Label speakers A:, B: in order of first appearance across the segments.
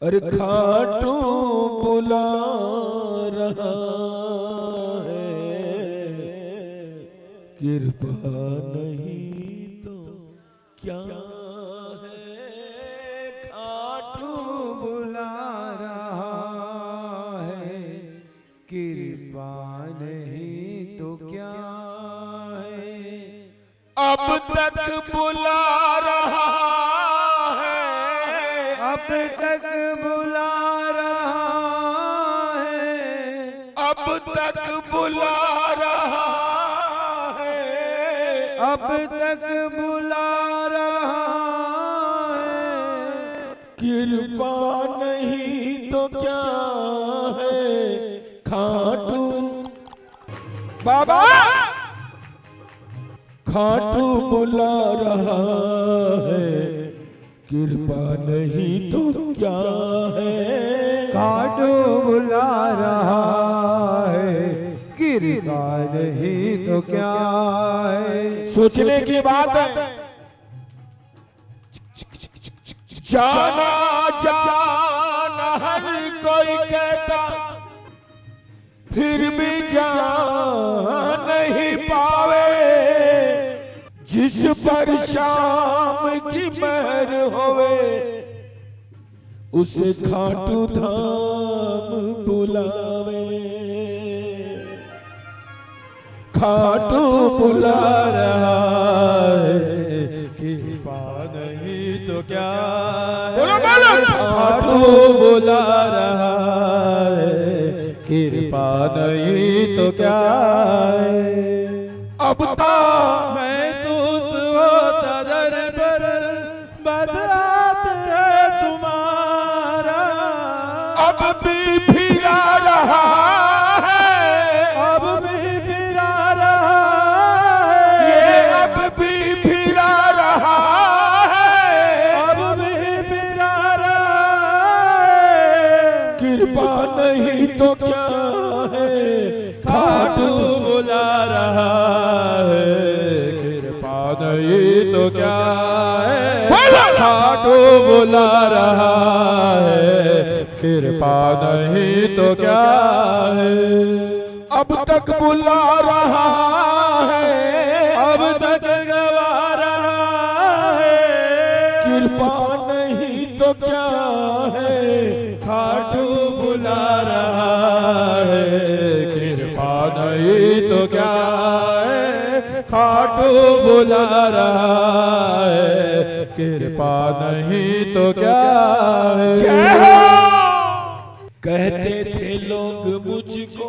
A: अरे खाटू बुला रहा है, कृपा नहीं तो क्या है। खाटू
B: बुला रहा है, कृपा नहीं तो क्या है।
A: अब तक बुला रहा है,
B: अब तक बुला रहा है,
A: अब तक बुला रहा है,
B: अब तक बुला रहा है।
A: कृपा नहीं तो क्या है। खाटू बाबा खाटू बुला रहा है, कृपा नहीं तो क्या है।
B: खाटू बुला रहा है, कृपा नहीं तो क्या है।
A: सोचने की बात है। जाना जाना हर कोई कहता, फिर भी जा नहीं पावे। जिस पर शाम की मेहर होवे, उसे खाटू धाम बुलावे। खाटू बुला रहा है,
B: कृपा नहीं तो क्या है।
A: बोलो बोलो।
B: खाटू बुला रहा है, कृपा नहीं तो क्या है।
A: अब तो
B: महसूस होता दर पर बस हाथ है तुम्हारा।
A: अब भी फिरा रहा है,
B: अब भी फिरा रहा है,
A: ये अब भी फिरा रहा है,
B: अब भी फिरा रहा है।
A: कृपा नहीं तो क्या है।
B: खाटू बुला रहा है, कृपा नहीं तो क्या है। खाटू बुला रहा है, कृपा नहीं तो क्या है।
A: अब तक बुला रहा है,
B: अब तक गवा रहा है,
A: कृपा नहीं तो क्या है।
B: खाटू बुला रहा है, कृपा नहीं तो क्या है। खाटू बुला रहा है, कृपा नहीं तो क्या है।
A: जय हो। कहते थे लोग मुझको,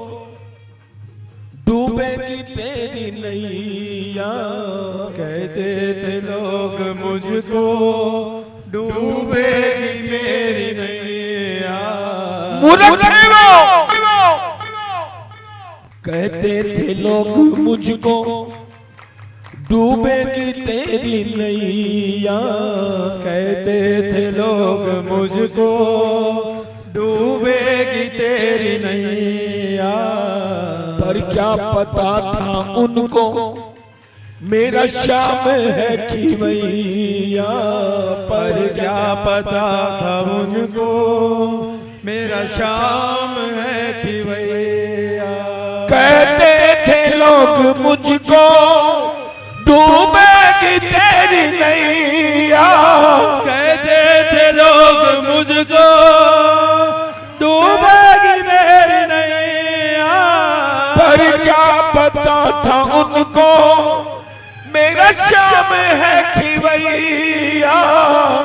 A: डूबेगी तेरी नैया।
B: कहते थे लोग मुझको, डूबेगी मेरी नैया।
A: कहते थे लोग मुझको, डूबेगी तेरी नैया।
B: कहते थे लोग मुझको, डूबेगी तेरी नैया।
A: पर क्या पता था उनको, मेरा श्याम है खिवैया।
B: पर क्या पता था मुझको, मेरा श्याम है खिवैया।
A: कहते थे लोग मुझको, डूबेगी तेरी नैया।
B: कहते थे लोग मुझको, डूबेगी मेरी नैया।
A: पर क्या पता था उनको, मेरा श्याम है खिवैया।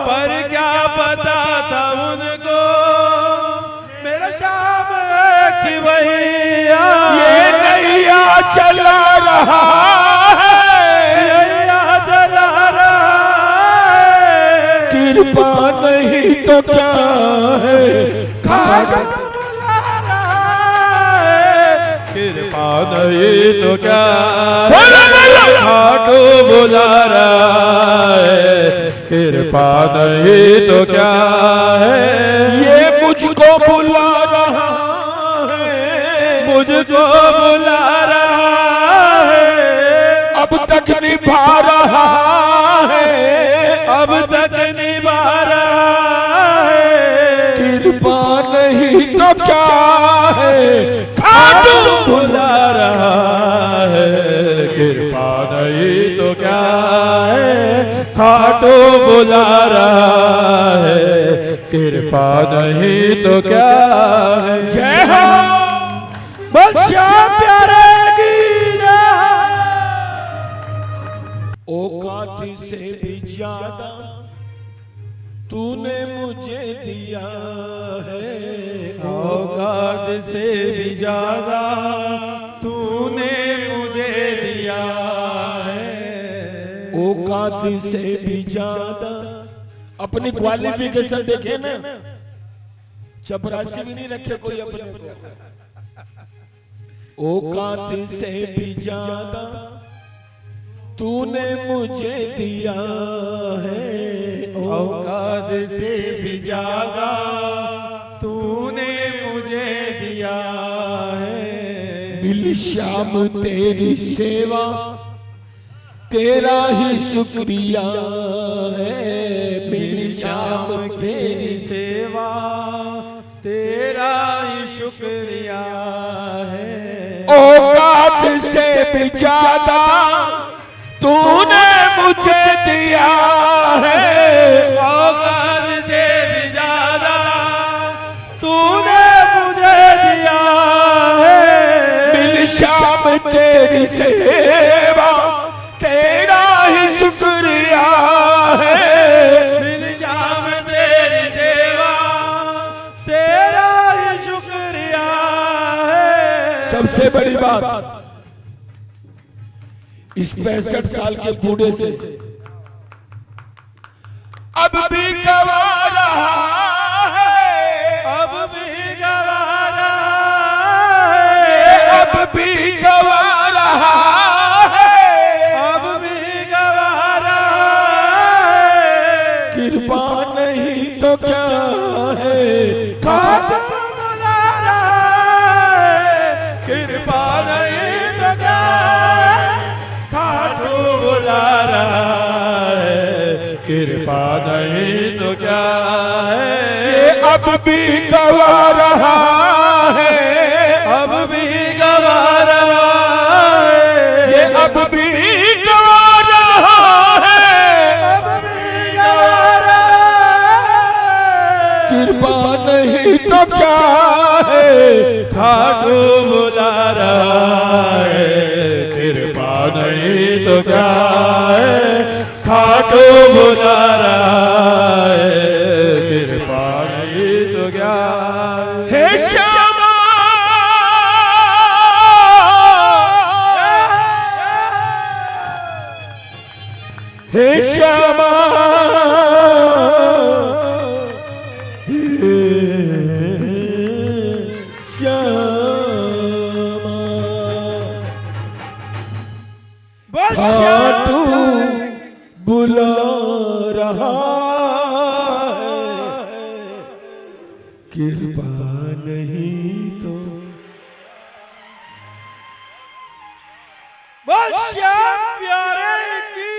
B: पर क्या पता था उनको, मेरा श्याम है खिवैया।
A: ये नैया चला रहा है,
B: नैया चला रहा है,
A: कृपा नहीं तो क्या है।
B: खाटू बुला रहा है, कृपा नहीं तो क्या है। खाटू बुला रहा है, कृपा नहीं तो क्या है।
A: ये मुझको बुला रहा है,
B: मुझको बुला रहा है,
A: अब तक निभा रहा है,
B: अब तक निभा रहा है।
A: क्या है, खाटू
B: बुला रहा है, कृपा नहीं तो क्या है, खाटू बुला रहा है, कृपा नहीं तो क्या है।
A: जय हो
B: बस श्याम प्यारे की जय।
A: औकात से भी ज्यादा तूने मुझे दिया है,
B: औकात से भी ज्यादा तूने मुझे दिया है।
A: औकात से भी ज्यादा अपनी क्वालिफिकेशन देखे ना, चपरासी भी नहीं रखे कोई अपने को। औकात से भी ज्यादा तूने मुझे दिया है,
B: औकात से भी ज्यादा तूने मुझे दिया है।
A: मिल श्याम तेरी सेवा तेरा ही शुक्रिया है, मिल श्याम
B: तेरी सेवा तेरा ही शुक्रिया है।
A: औकात से भी ज्यादा तूने मुझे दिया है,
B: औकात से भी ज्यादा तूने मुझे दिया है।
A: मिल श्याम तेरी सेवा तेरा ही शुक्रिया है,
B: मिल श्याम तेरी सेवा तेरा ही शुक्रिया है।
A: सबसे बड़ी बात इस 65 साल के बूढ़े से अब भी गवा रहा है,
B: अब भी गवा रहा है,
A: अब भी गवा रहा है,
B: अब भी गवा रहा है।
A: कृपा नहीं तो क्या है,
B: खाटू बुला रहा है, कृपा नहीं तो क्या है, खाटू बुला रहा है, कृपा नहीं तो क्या है।
A: ये अब भी गवा रहा है,
B: अब भी गवा रहा
A: ये
B: है,
A: अब भी गवा रहा है,
B: अब भी गवा रहा है।
A: कृपा नहीं तो क्या है,
B: खाटू बुला रहा है, कृपा नहीं तो क्या है, खाटू बुला रहा है, कृपा नहीं तो क्या है।
A: हे श्यामा हे श्यामा हे श्यामा खाटू बुला रहा है, कृपा नहीं तो
B: बस श्याम प्यारे की।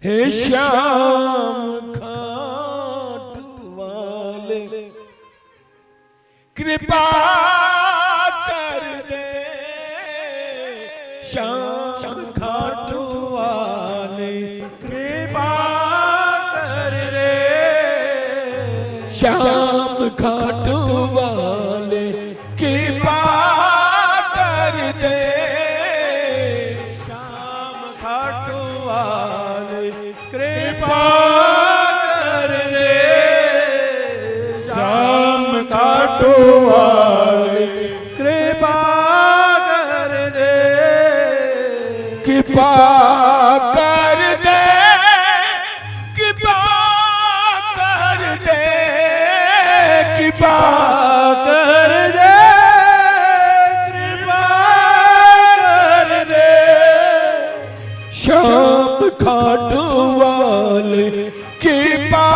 A: हे श्याम खाटू वाले कृपा कर दे, श्याम खाटू
B: वाले कृपा कर दे,
A: श्याम खाटू वाले कृपा कर दे,
B: श्याम खाटू वाले कृपा कर दे, श्याम खाटू वाले कृपा कर दे,
A: कृपा कर दे, कृपा कर दे, कृपा
B: कर दे, कृपा कर दे,
A: श्याम खाटू वाले कृपा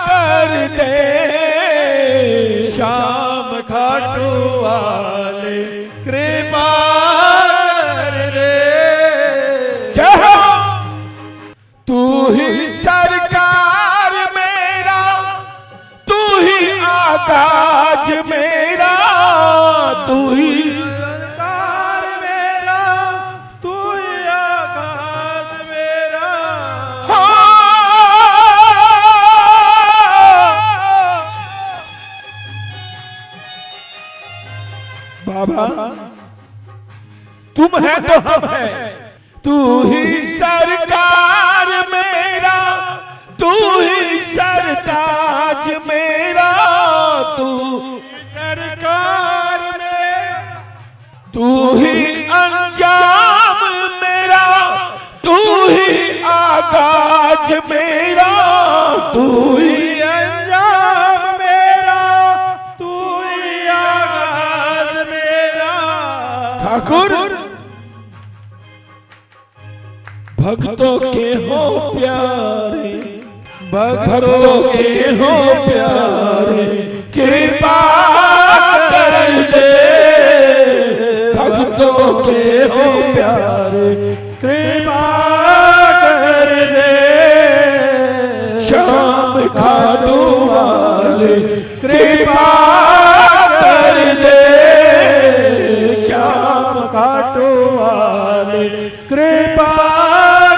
A: कर दे,
B: श्याम खाटू वाले कृपा कर दे।
A: जय हो तू ही सरकार मेरा, तू ही काज मेरा तू ही
B: सरकार मेरा, तू ही आकाश मेरा।
A: बाबा तुम है तो हम है, तू ही सरकार मेरा, तू ही सरताज मेरा, तू
B: सरकार मेरा,
A: तू ही अंजाम मेरा, तू ही आगाज मेरा, तू ही
B: अंजाम मेरा, तू ही आगाज मेरा।
A: ठाकुर भक्तों के हो प्यारे, भक्तों के हो प्यारे, कृपा कर दे। भक्तों के हो प्यारे,
B: कृपा कर दे।
A: श्याम खाटू वाले कृपा कर दे। श्याम
B: खाटू वाले कृपा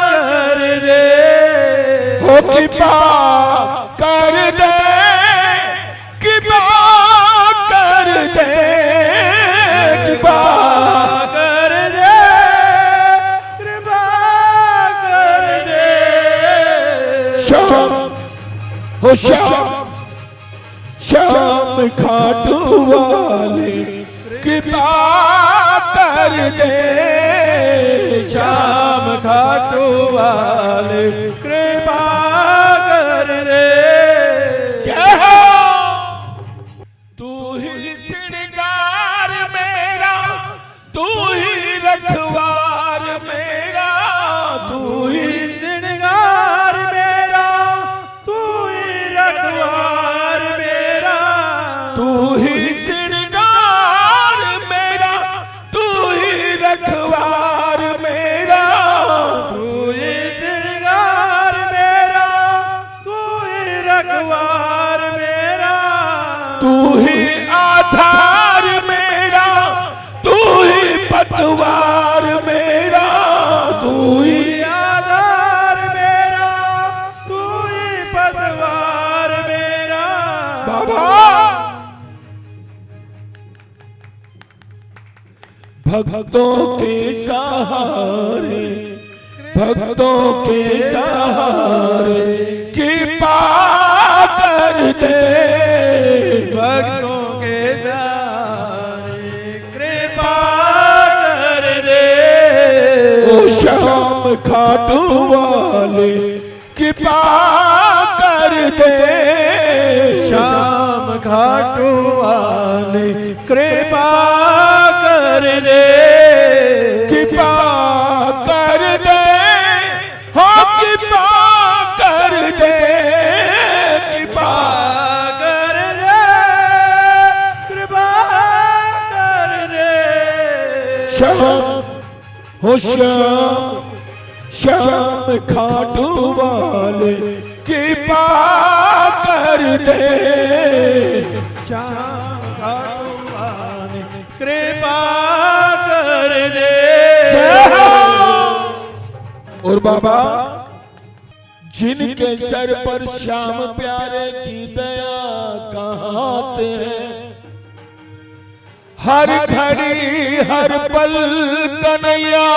B: कर दे।
A: हो कृपा कर दे, कृपा कर दे, कृपा
B: कर दे, कृपा कर दे।
A: श्याम हो श्याम खाटू वाले कृपा कर दे।
B: श्याम खाटू वाले कृपा कर दे।
A: जय हो। तू ही श्रृंगार मेरा, तू ही रखवार मेरा, तू ही
B: श्रृंगार मेरा, तू ही रखवार मेरा।
A: तू ही श्रृंगार मेरा, तू ही रखवार मेरा,
B: तू ही श्रृंगार मेरा, तू ही रखवार मेरा।
A: तू ही आधार मेरा, तू ही पतवार मेरा, तू ही
B: आधार मेरा, तू ही पतवार मेरा।
A: बाबा भक्तों के सहारे, भक्तों के सहारे कृपा कर दे।
B: भक्तों के सहारे कृपा कर दे।
A: ओ श्याम खाटू वाले कृपा कर दे।
B: श्याम खाटू वाले कृपा कर दे।
A: कृपा कर दे, हो कृपा कर दे, कृपा
B: कर दे, कृपा कर दे।
A: श्याम हो श्याम खाटू वाले कृपा कर दे।
B: श्याम खाटू वाले कृपा कर दे।
A: जय हो। और बाबा जिनके सर पर श्याम प्यारे की दया कहाते हैं, हर घड़ी हर पल कन्हैया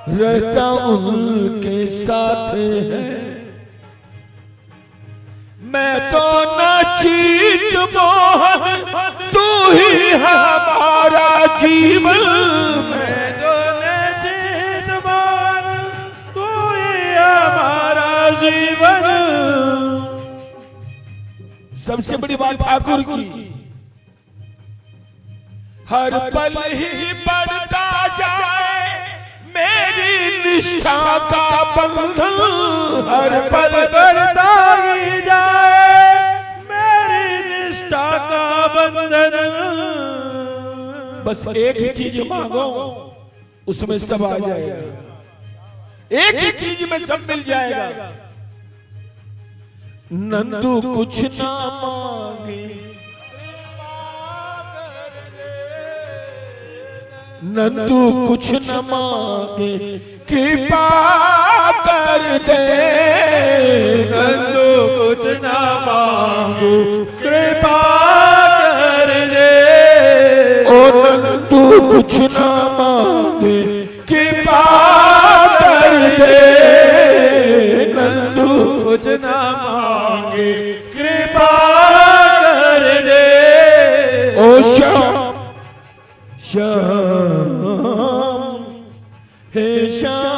A: रहता उनके साथ है। मैं तो नचित मोहन, तू ही हमारा जीवन।
B: मैं तो नचित मोहन, तू ही हमारा जीवन।
A: सबसे बड़ी बात ठाकुर की, हर पल ही बढ़ता जाए मेरी निष्ठा का बंधन। हर पल
B: बढ़ता ही जाए मेरी निष्ठा का बंधन।
A: बस एक ही चीज मांगो, उसमें सब आ जाएगा। एक ही चीज में सब मिल जाएगा। नंदू कुछ ना मांगे, नंदू कुछ न मांगे कृपा कर दे,
B: नंदू कुछ न मांगू कृपा कर दे,
A: ओ नंदू कुछ न मांगे कृपा कर दे, नंदू
B: कुछ न मांगे कृपा कर दे,
A: ओ श्याम श्याम हे श्याम,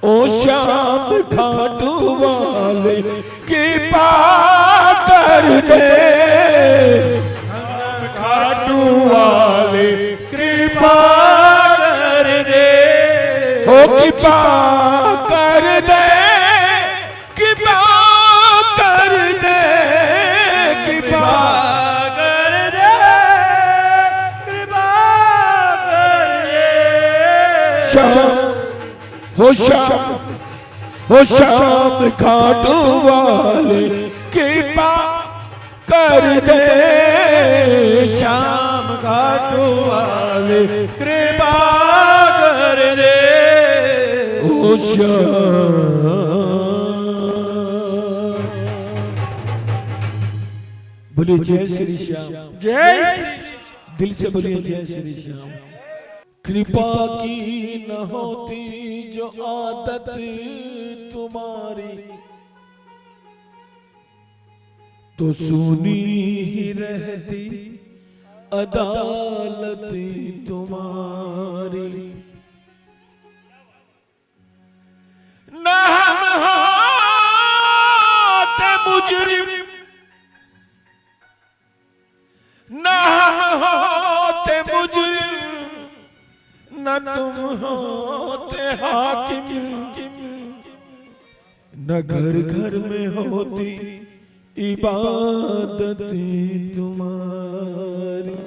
A: ओ श्याम खाटू वाले कृपा कर दे,
B: खाटू वाले कृपा कर दे,
A: ओ कृपा कर दे, कृपा कर दे, कृपा
B: कर दे, कृपा कर दे,
A: श्याम हो श्याम, हो श्याम खाटू वाले कृपा कर दे,
B: श्याम खाटू वाले कृपा कर दे,
A: ओ श्याम। बोलिए जय श्री श्याम,
B: जय
A: दिल से बोलिए जय श्री श्याम। कृपा की न होती जो आदत तुम्हारी, तो सुनी ही रहती अदालत तुम्हारी। न हम होते मुजरिम, न हम होते मुजरिम, न तुम होते हाकिम, न घर घर में होती इबादत तुम्हारी।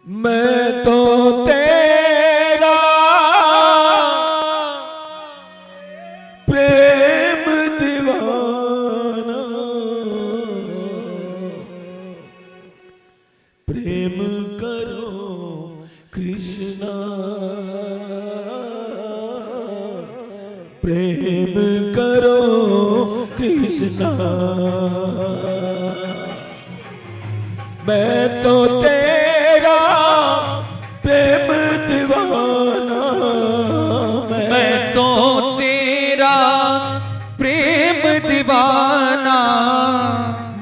A: मैं तो तेरा प्रेम दीवाना, प्रेम करो कृष्णा, प्रेम करो कृष्णा। मैं तो तेरा प्रेम दीवाना,
C: मैं तो तेरा प्रेम दीवाना,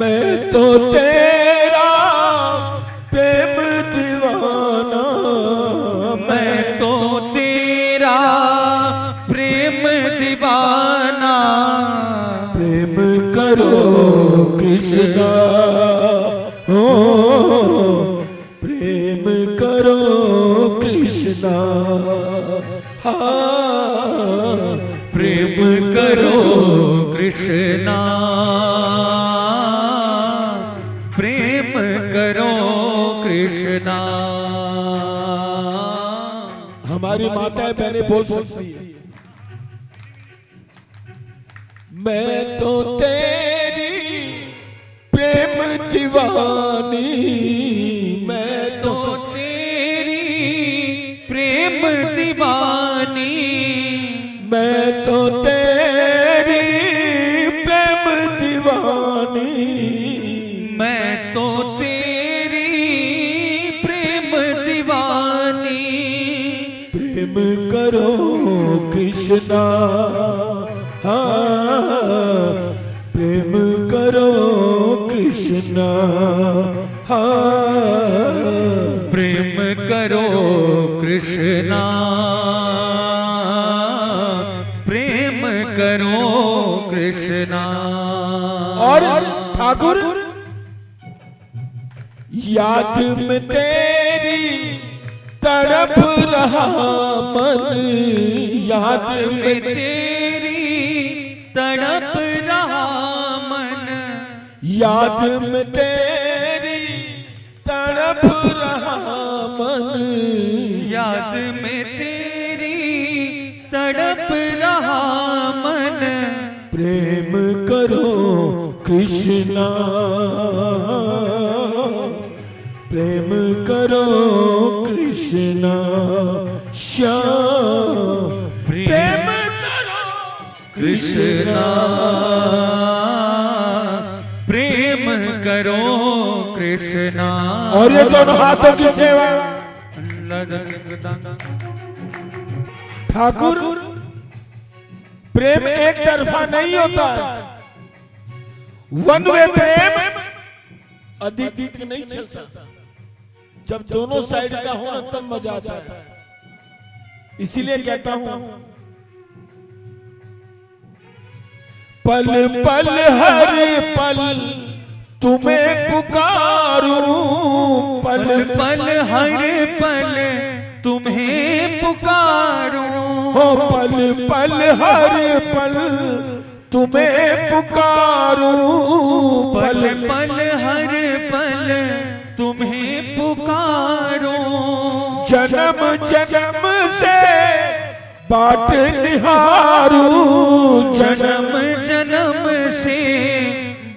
A: मैं तो तेरा प्रेम दीवाना,
C: मैं तो तेरा प्रेम दीवाना।
A: प्रेम करो कृष्णा, ओ प्रेम करो कृष्णा, हाँ
C: प्रेम करो कृष्णा, प्रेम करो कृष्णा।
A: हमारी माताएं बहनें बोल सकती है। मैं तो तेरी प्रेम दीवानी, मैं तो
C: तेरी प्रेम दीवानी,
A: मैं तो तेरी प्रेम दीवानी,
C: मैं तो तेरी प्रेम दीवानी।
A: प्रेम करो कृष्णा, हाँ प्रेम करो कृष्णा, हाँ
C: प्रेम करो कृष्णा, प्रेम करो कृष्णा।
A: और ठाकुर याद में तेरी तड़प रहा मन, याद में
C: तेरी तड़प रहा मन,
A: याद में तेरी तड़प रहा मन,
C: याद में तेरी तड़प रहा मन।
A: कृष्णा, प्रेम करो कृष्णा श्याम, प्रेम करो
C: कृष्णा, प्रेम करो कृष्णा।
A: और ये दोनों हाथों की सेवा। ठाकुर, प्रेम एक तरफा नहीं होता, वन वे प्रेम अधिक नहीं चल सकता। जब दोनों साइड का हो ना तब मजा आता है। इसीलिए कहता हूं, पल पल हर पल तुम्हें पुकारूं,
C: पल पल हर पल तुम्हें पुकारूं,
A: हो पल पल हर पल तुम्हें पुकारूं,
C: पल पल हर पल तुम्हें पुकारूं।
A: जन्म जन्म से बाट निहारूं,
C: जन्म जन्म से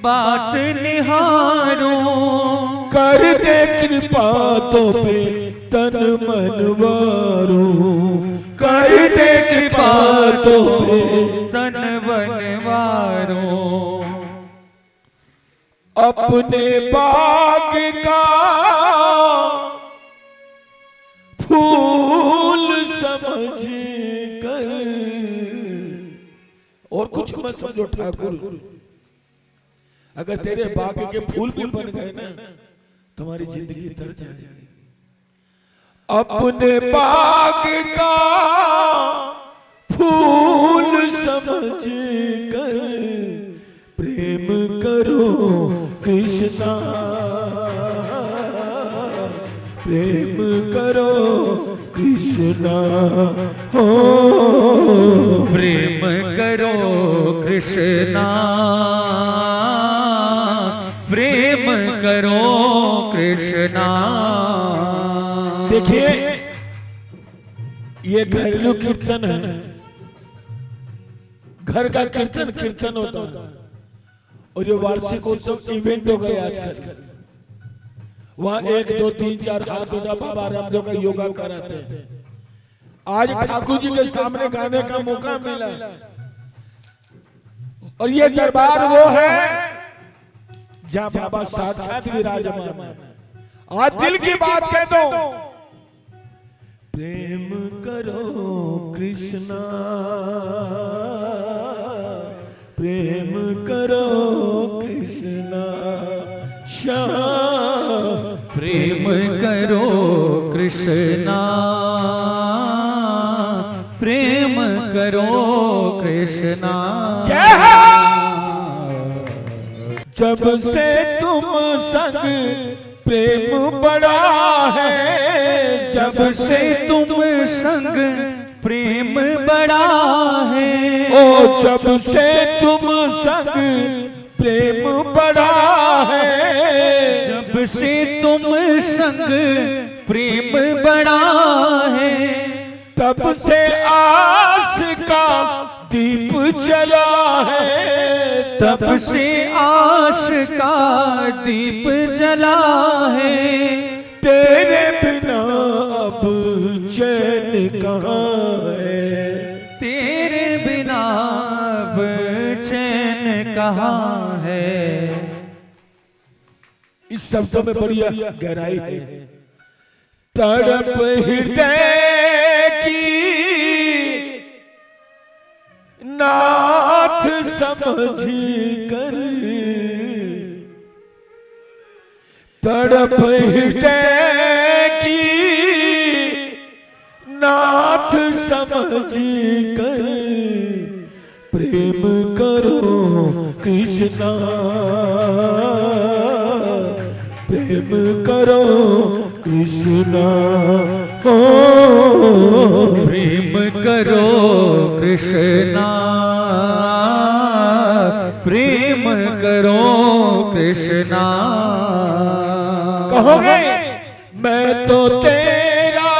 C: बात निहारूं।
A: कर दे कृपा तो पे तन मन वारूं, कर दे कृपा तो पे
C: तन बनवारूं।
A: अपने बाग का फूल समझ कर, और कुछ मत समझो ठाकुर, अगर तेरे बाग के फूल भी बन गए ना तुम्हारी जिंदगी तर जाएगी। अपने बाग का फूल समझ कर प्रेम करो कृष्णा, प्रेम करो कृष्णा, हो
C: प्रेम करो कृष्णा, प्रेम करो कृष्णा।
A: देखिए ये घरेलू कीर्तन है, घर का कीर्तन कीर्तन होता है, और ये वार्षिक उत्सव इवेंट हो गए आजकल। वहां 1 2 3 4 हाथ उठा बाबा रामदेव का योगा कराते हैं। आज ठाकुर जी के सामने गाने का मौका मिला, और ये दरबार वो है जहां बाबा साक्षात विराजमान है। आज दिल की बात कह दो, प्रेम करो कृष्णा, प्रेम करो कृष्णा श्याम,
C: प्रेम करो कृष्णा, प्रेम करो कृष्णा।
A: जब से तुम संग प्रेम बड़ा है,
C: जब से तुम संग प्रेम बड़ा है,
A: ओ जब से तुम संग प्रेम बड़ा है,
C: जब से तुम संग प्रेम बड़ा है,
A: तब से आस का दीप जला है,
C: तब से आस का दीप जला है।
A: तेरे बिना अब चैन कहाँ है,
C: तेरे बिना अब चैन कहाँ है।
A: इस शब्दों में बड़ी गहराई है। तड़प हृदय की नाथ समझ कर, तड़प हृदय की नाथ समझ कर प्रेम करो कृष्णा, प्रेम करो कृष्णा, हो
C: प्रेम करो कृष्णा, प्रेम करो कृष्णा।
A: कहोगे मैं तो तेरा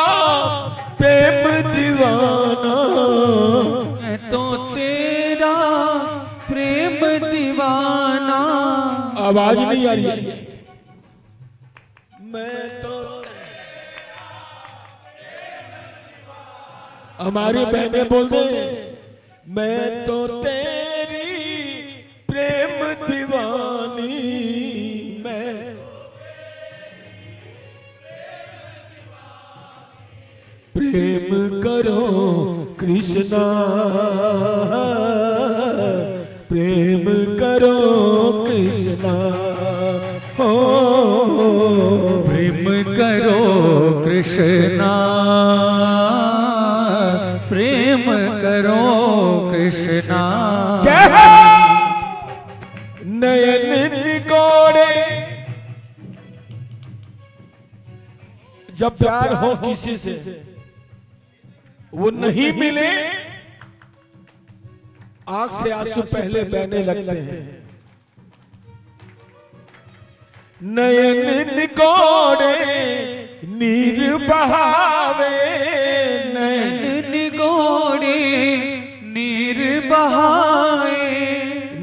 A: प्रेम दीवाना,
C: मैं तो तेरा प्रेम दीवाना,
A: आवाज नहीं आ रही है। मैं तो हमारी बहनें बोलते मैं तो तेरी प्रेम दीवानी, मैं प्रेम करो कृष्णा, प्रेम करो कृष्णा, हो
C: प्रेम करो कृष्णा, प्रेम करो कृष्णा।
A: जय हो। नयन निकोड़े, जब प्यार हो किसी से वो नहीं मिले, आंख से आंसू पहले बहने लगते हैं। नयन निकोड़े नीर बहावे,
C: नयन निकोड़े नीर बहावे,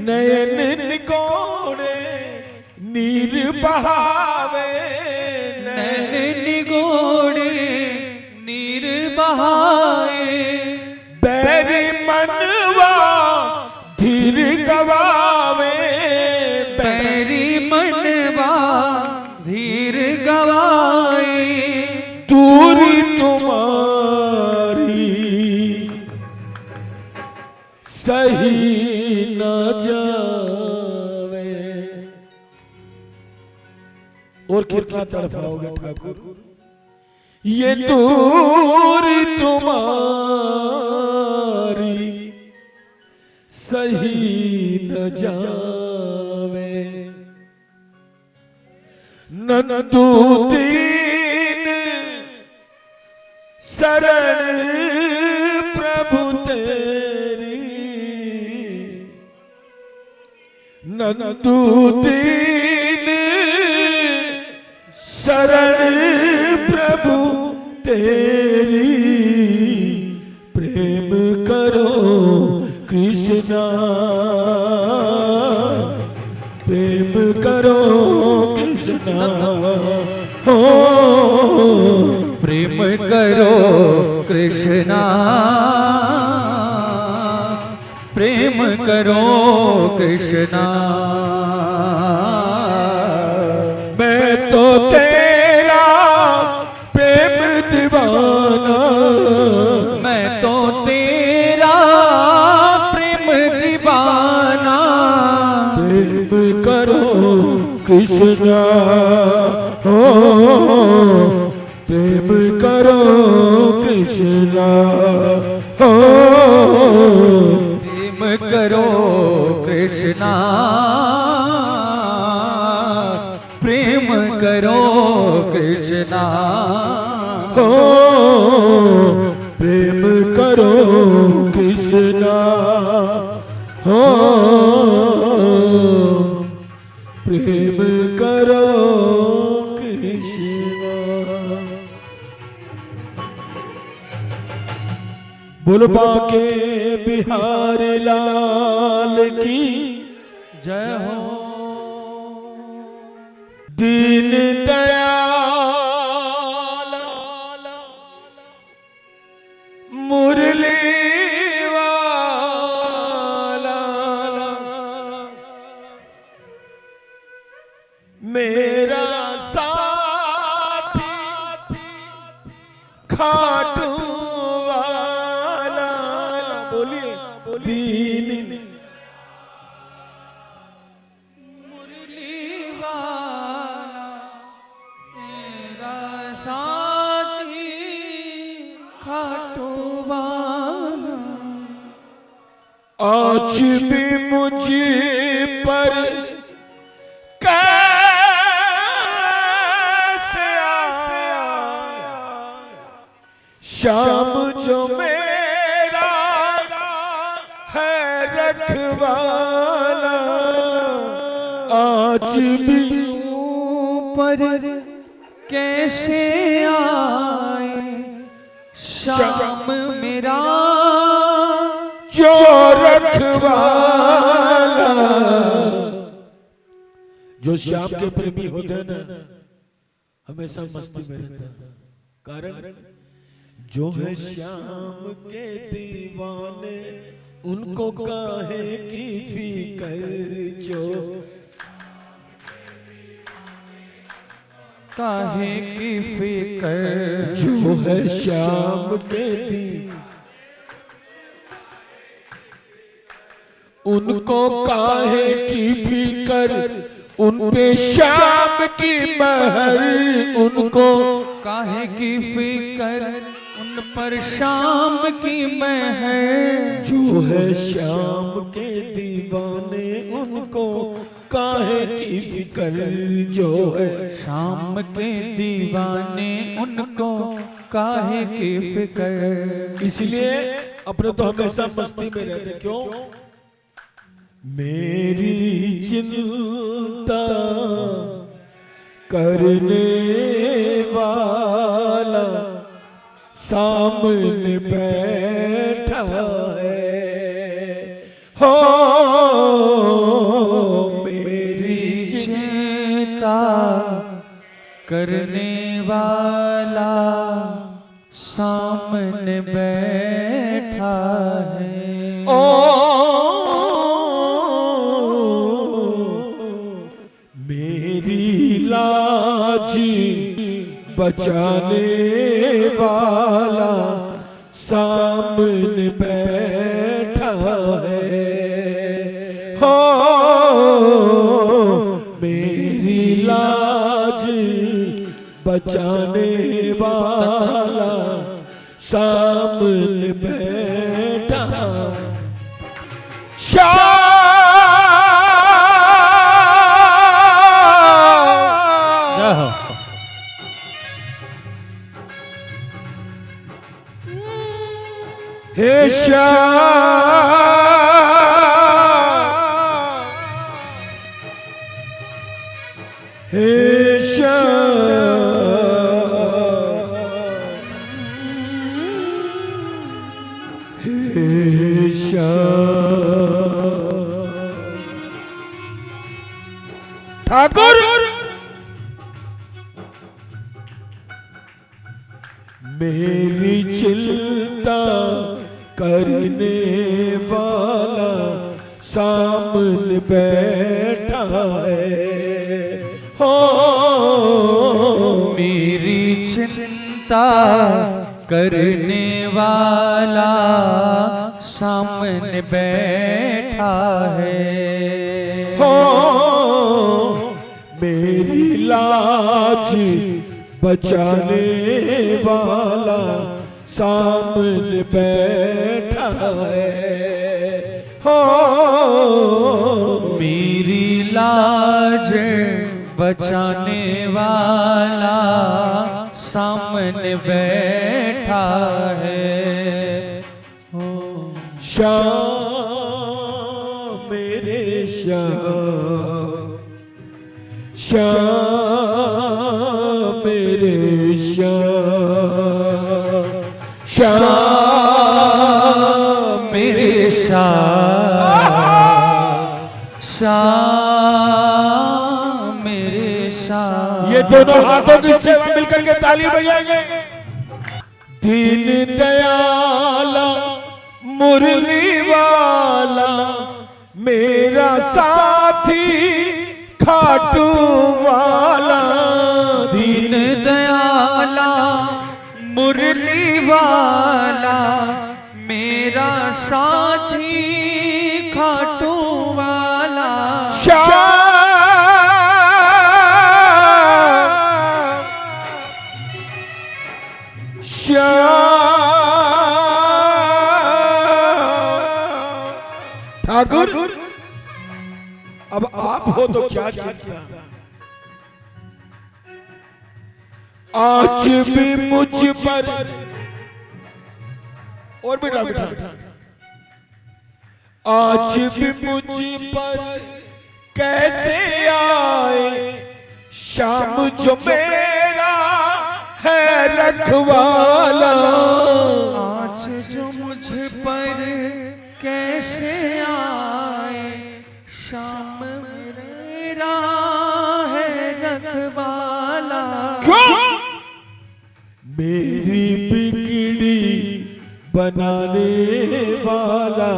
A: नयन निकोड़े नीर बहावे,
C: नयन निकोड़े नीर बहावे।
A: बैरी मनवा धीर गवावे,
C: बैरी मनवा धीर गवाए।
A: दूरी तुम्हारी सही न जावे। और कितना तड़पाओगे ठाकुर, ये दूरी तुम्हारी सही न जावे। नंदू दीन शरण प्रभु तेरी, नंदू दीन शरण प्रभु तेरी। प्रेम करो कृष्णा, प्रेम करो कृष्णा, हो
C: प्रेम करो कृष्णा, प्रेम करो कृष्णा।
A: मैं तो तेरा प्रेम दीवाना,
C: मैं तो तेरा प्रेम दीवाना।
A: प्रेम करो कृष्णा, हो प्रेम करो कृष्णा, हो
C: प्रेम करो कृष्णा, प्रेम करो कृष्णा।
A: हो प्रेम करो कृष्णा, हो प्रेम करो कृष्णा। बोलो बाके बिहार लाल की
C: जय हो।
A: दीन दयाल मुरली वाला, मेरा साथी खाटू वाला। बोलिए दीन
C: मुरली वाला तेरा साथी खाटू वाला।
A: आज भी मुझ पर कैसे आया, शाम जो मेरा है रखवाला। आज भी
C: पर कैसे आए शाम मेरा
A: जो रखवाला, जो शाम के प्रेमी होते हैं ना हमेशा मस्ती में रहते हैं। कारण जो है शाम के दीवाने उनको काहे की फिकर, जो
C: काहे की फिकर,
A: जो है शाम के दीवाने उनको काहे की फिकर, उन पे शाम की महर, उनको
C: काहे की फिकर, उन पर शाम की महर।
A: जो है शाम के दीवाने उनको काहे की फिकर, जो है
C: शाम के दीवाने उनको काहे की फिकर।
A: इसलिए अपने तो हमेशा मस्ती में रहते। क्यों? मेरी चिंता करने वाला सामने बैठा है, हो मेरी
C: चिंता करने वाला सामने बैठा है।
A: मेरी लाज बचाने वाला सामने बैठा है, हो मेरी लाज बचाने वाला सामने बैठा। हे श्याम हे श्याम हे श्याम ठाकुर मेरी चिंता करने वाला सामने बैठा है, हो
C: मेरी चिंता करने वाला सामने बैठा है,
A: हो मेरी लाज बचाने वाला सामने बैठा है, हो
C: मेरी लाज बचाने वाला सामने बैठा है। हो
A: श्याम मेरे श्याम श्याम मेरे श्याम
C: श्याम मेरे श्याम मेरे श्याम।
A: ये दोनों हाथों की सेवा मिलकर के ताली बजाएंगे। दीन दयाला मुरली वाला मेरा साथी खाटू वाला,
C: दीन दयाला मुरली वाला मेरा साथी खाटू वाला।
A: ठाकुर अब आप हो तो क्या चिंता, आज भी मुझ पर और बेटा बेटा आज भी मुझ पर कैसे आए शाम जो मेरा है रखवाला।
C: आज जो मुझ पर कैसे आए शाम मेरा
A: मेरी बिगड़ी बनाने वाला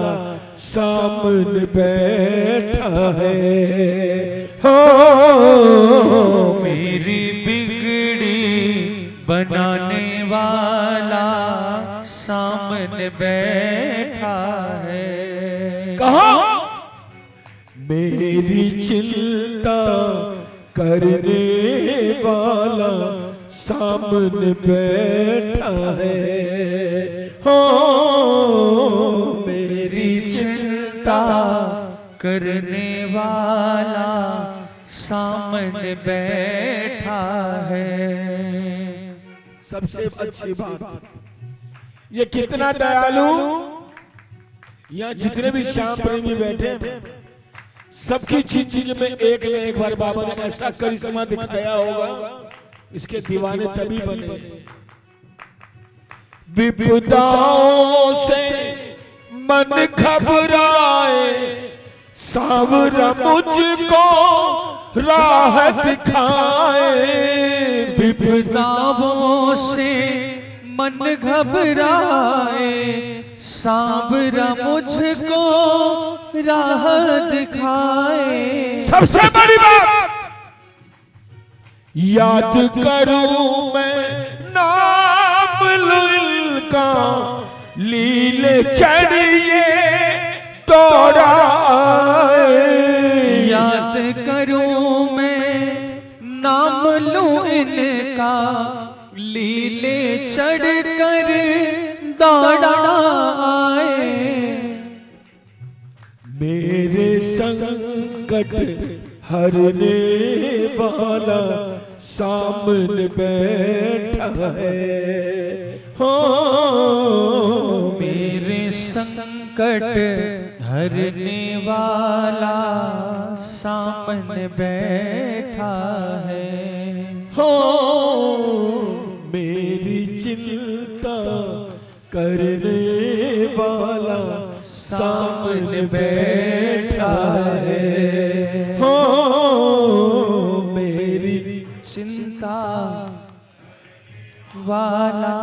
A: सामने बैठा है। हो
C: मेरी बिगड़ी बनाने वाला सामने बैठा है।
A: कहा मेरी चिंता करने वाला सामने बैठा है। हो मेरी चिंता
C: करने वाला सामने बैठा है।
A: सबसे अच्छी बात, ये कितना दयालु। यहाँ जितने भी श्याम प्रेमी बैठे हैं, सबकी जिंदगी में एक न एक बार बाबा ने ऐसा करिश्मा दिखाया होगा, इसके दीवाने तभी बने। विपदाओं से मन घबराए, सावरा मुझको राह दिखाए।
C: विपदाओं से मन घबराए, सावरा मुझको राह दिखाए।
A: सबसे बड़ी बात, याद करूं मैं नाम इनका, लीले चढ़िए दौड़ाए।
C: याद करूं मैं नाम लूं इनका, लीले चढ़ कर दौड़ाए।
A: मेरे संकट हरने वाला सामने बैठा है। हो
C: मेरे संकट हरने वाला सामने बैठा है।
A: हो मेरी चिंता करने वाला सामने बैठा है। हो मेरी
C: चिंता वाला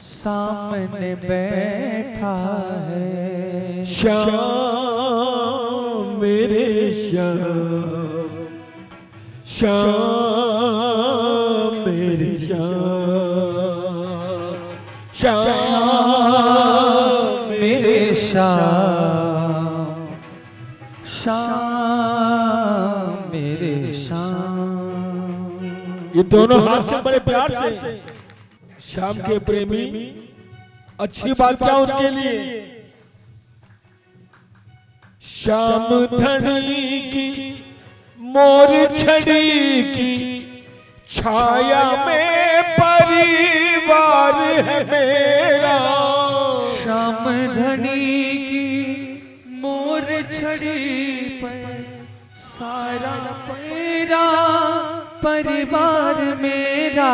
C: सामने बैठा है।
A: श्याम मेरे श्याम, श्याम मेरे श्याम, श्याम
C: मेरे श्याम, श्याम मेरे श्याम।
A: ये दोनों हाथ से बड़े प्यार से श्याम के प्रेमी। अच्छी बात क्या उनके लिए, श्याम धनी की मोर छड़ी की छाया में परिवार है मेरा।
C: श्याम धनी की मोर छड़ी पर सारा मेरा परिवार मेरा।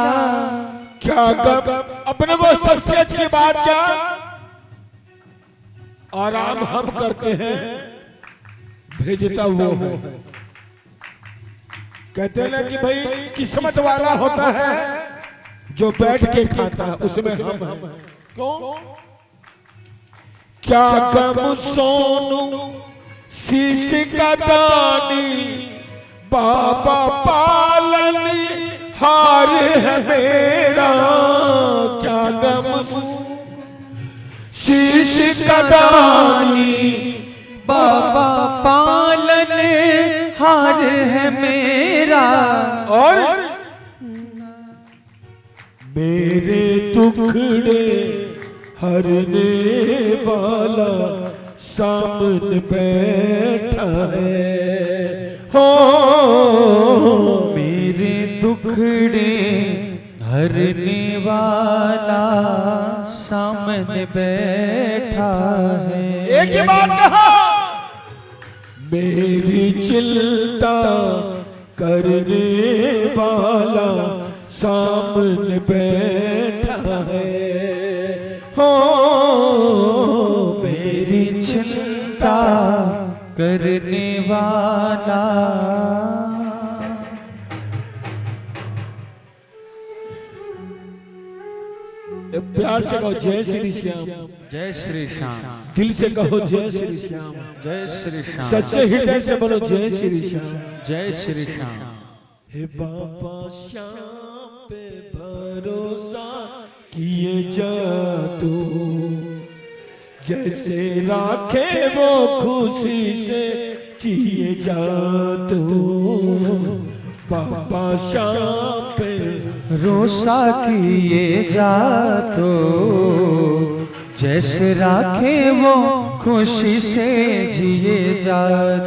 A: क्या गम अपने को सबसे अच्छी बात क्या, आराम हम करते हैं, भेजता वो है। कहते हैं ना कि भाई किस्मत वाला होता है जो बैठ के खाता है, उसमें हम क्यों। क्या गम सोनू शीश का दानी, बाबा पालन हार है मेरा। क्या गम शीश का दानी,
C: बाबा पालन हार है मेरा।
A: और मेरे टुकड़े हरने वाला सामने बैठा है। हो
C: मेरे दुखड़े हरने वाला सामने बैठा है।
A: एक ही बात कहा, मेरी चिंता करने वाला सामने बैठा है। हो
C: मेरी चिंता करने वाला
A: प्यार से कहो जय श्री श्याम,
C: जय श्री श्याम,
A: दिल से कहो जय श्री श्याम,
C: जय श्री श्याम,
A: सच्चे हृदय से बोलो जय श्री श्याम,
C: जय श्री श्याम।
A: हे बाबा श्याम पे भरोसा किए जा तू, जैसे राखे वो खुशी से जिए जा तू। बाबा श्याम पे
C: रोसा किए जा तो, जैसे राखे वो खुशी से जिए जा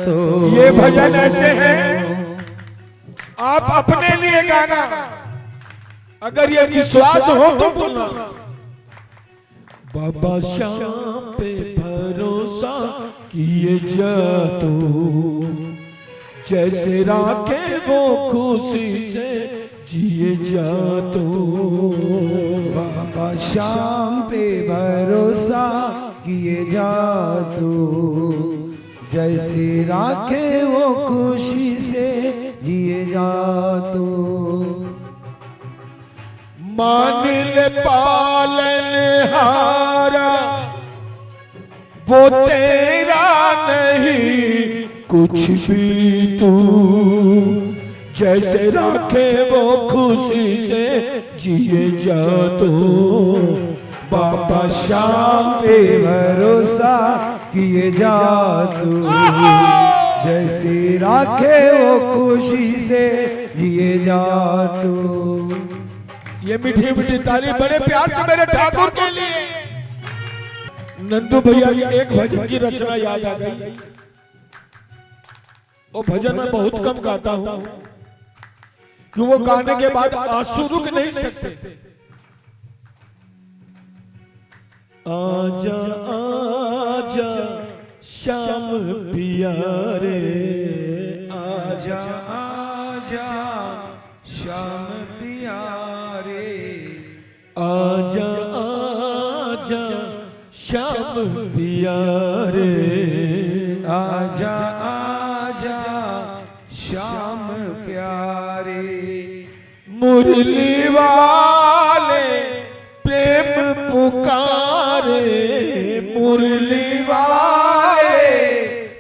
C: तो।
A: ये भजन ऐसे है, आप अपने लिए गाना, अगर ये विश्वास हो तो बोलना। बाबा श्याम पे भरोसा किए जा तू, जैसे राखे वो खुशी से जिए जा तू।
D: बाबा श्याम पे भरोसा किए जा तू, जैसे राखे वो खुशी से जिए जा तू।
A: मान ले पालनहारा वो तेरा नहीं कुछ भी तू, जैसे राखे वो खुशी से जिए जा तू। बाबा श्याम
D: पे भरोसा किए जा तू, जैसे राखे वो खुशी से जिए जा तू।
A: ये मीठी मीठी ताली बड़े प्यार से मेरे ठाकुर के लिए। नंदू भैया की एक भजन की रचना याद आ गई। वो भजन मैं बहुत कम गाता हूं, कि वो गाने के बाद आंसू रुक नहीं सकते। आजा आजा श्याम पिया रे, आजा
D: आजा श्याम पिया रे,
A: आजा आजा श्याम पिया रे,
D: आजा आजा श्याम प्यारे।
A: मुरली वाले प्रेम पुकारे, मुरली वाले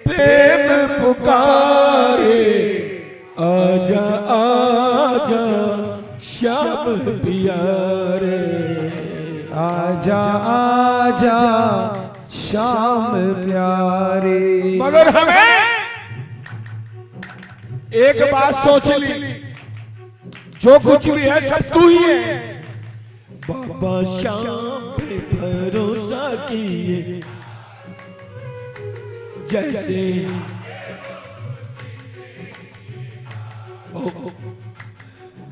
A: प्रेम पुकारे, आजा आजा श्याम पिया रे,
D: आजा आजा श्याम प्यारे।
A: मगर हमें एक बात सोच ली, जो कुछ भी है सब तू ही है। बाबा श्याम पे भरोसा किए, जैसे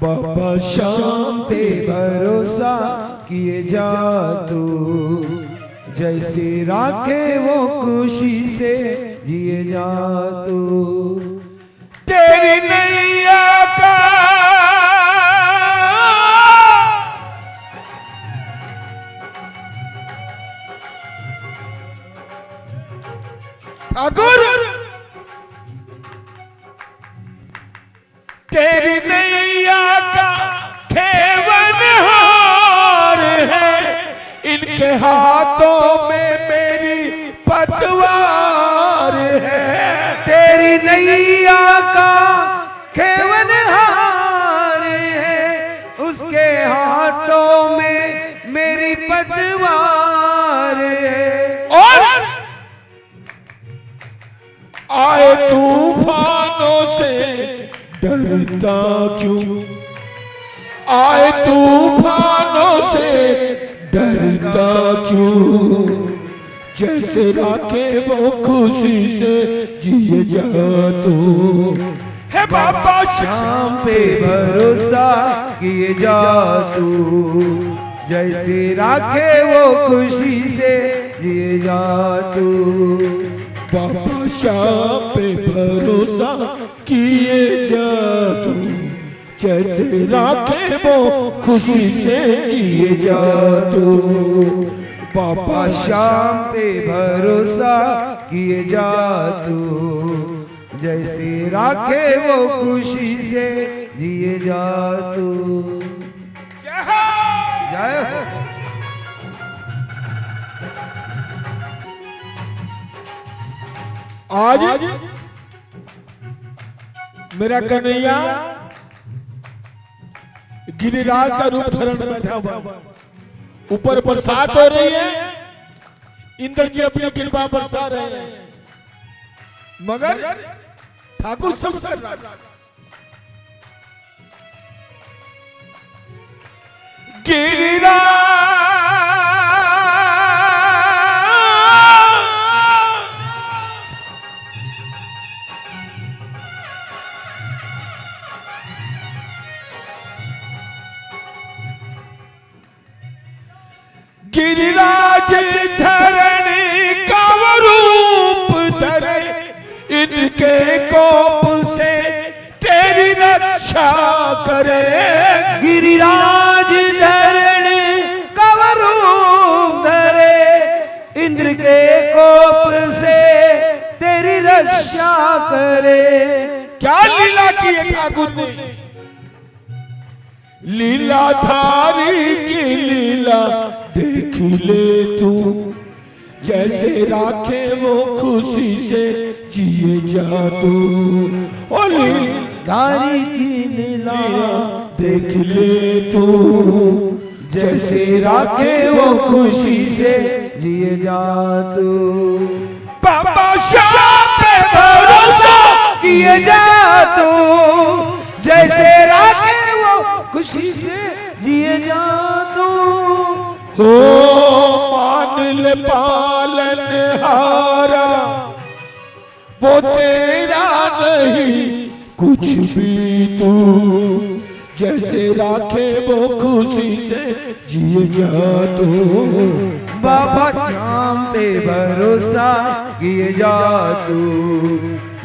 A: बाबा श्याम
D: पे भरोसा किए जा तू, जैसे राखे वो खुशी से जिए जा तू।
A: तेरी नैया का ठाकुर, तेरी नैया का खेवनहार है, इनके हाथों में मेरी पतवार है।
D: तेरी नैया का खेवनहार है, उसके हाथों में मेरी पतवार है।
A: और आए तूफानों से डरता क्यों, आए तूफानों से डरता क्यों, जैसे राखे वो खुशी से जिए जा तू। है बाबा
D: श्याम पे भरोसा किए जा तू, जैसे राखे वो खुशी से जिए जा तू।
A: बाबा श्याम पे भरोसा किए जा तू, जैसे राखे वो खुशी से जिए जा तू।
D: बाबा श्याम पे भरोसा किए जा तू, जैसे राखे वो खुशी से जिए जा तू। जय हो।
A: आज मेरा कन्हैया गिरिराज का रूप धारण बैठा हुआ, ऊपर बरसात हो रही है, इंद्र जी अपनी कृपा बरसा रहे हैं, मगर ठाकुर सब कर रहा है। गिरिराज धरणी का रूप धरे, इनके कोप से तेरी रक्षा करे।
D: गिरिराज धरणी का रूप धरे, इंद्र के कोप से तेरी रक्षा करे।
A: क्या लीला की है ठाकुर ने, लीलाधारी की लीला देख ले तू, जैसे राखे वो खुशी से जिए जा तू। ओ
D: लीलाधारी की लीला
A: देख ले तू,
D: जैसे राखे वो खुशी से जिए जा तू।
A: बाबा श्याम पे भरोसा
D: किए जा तू, जैसे राखे वो खुशी से जिए जा तू।
A: हो मान ले पालन हारा, वो तेरा नहीं कुछ भी तू, जैसे राखे वो खुशी से जिए जा तू।
D: बाबा श्याम पे भरोसा किए जा तू,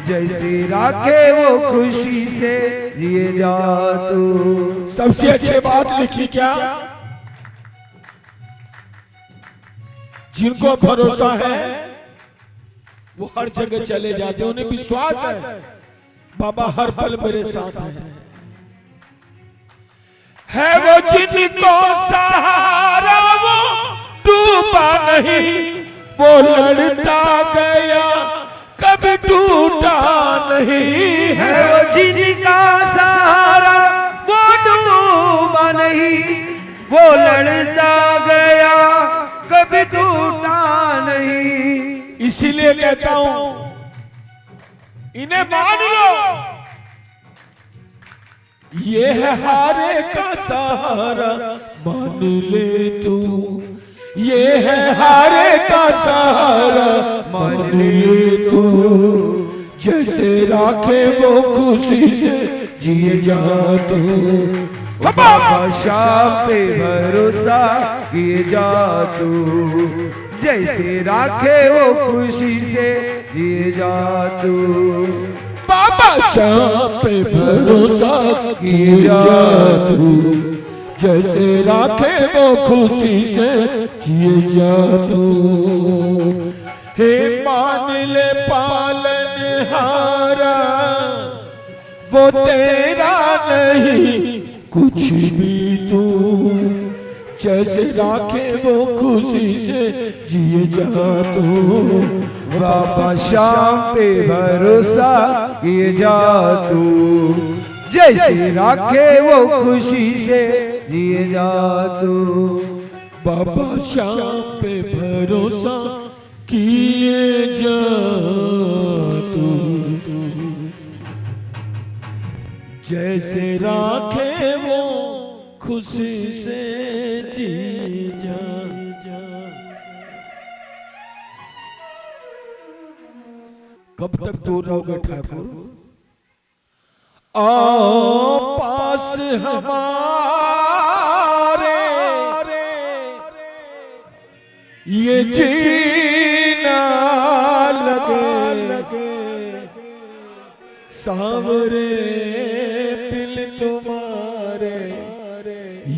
D: जैसे राखे वो खुशी से जिए जा तू।
A: सबसे अच्छी बात लिखी क्या, जिनको भरोसा है वो हर जगह चले जाते, उन्हें विश्वास है बाबा हर पल मेरे साथ है वो जिनको सहारा वो डूबा नहीं, वो लड़ता गया कभी टूटा नहीं।
D: है वो जिनका सहारा वो डूबा नहीं, वो लड़ता गया कभी टूटा नहीं।
A: इसीलिए कहता हूं इन्हें मान लो, ये है हारे का सहारा मान ले तू, ये है हारे का सहारा मान ले तू, जैसे राखे वो खुशी से जिए जा तू।
D: बाबा श्याम पे भरोसा किए जा तू, जैसे राखे वो खुशी से जिए जा तू।
A: बाबा श्याम पे भरोसा किए जा तू, जैसे राखे वो खुशी से जिए जा तू। हे मान ले पालन हारा, वो तेरा नहीं कुछ भी तू, जैसे राखे वो खुशी से जिए जा तू।
D: बाबा श्याम पे भरोसा किए जा तू, जैसे राखे वो खुशी से जिए जा तू।
A: बाबा श्याम पे भरोसा किए जा तू, जैसे राखे वो खुशी से जी जा। कब तक दूर रहोगे ठाकुर, आओ पास हमारे, ये जीना लगे सांवरे पिल तुम्हारे,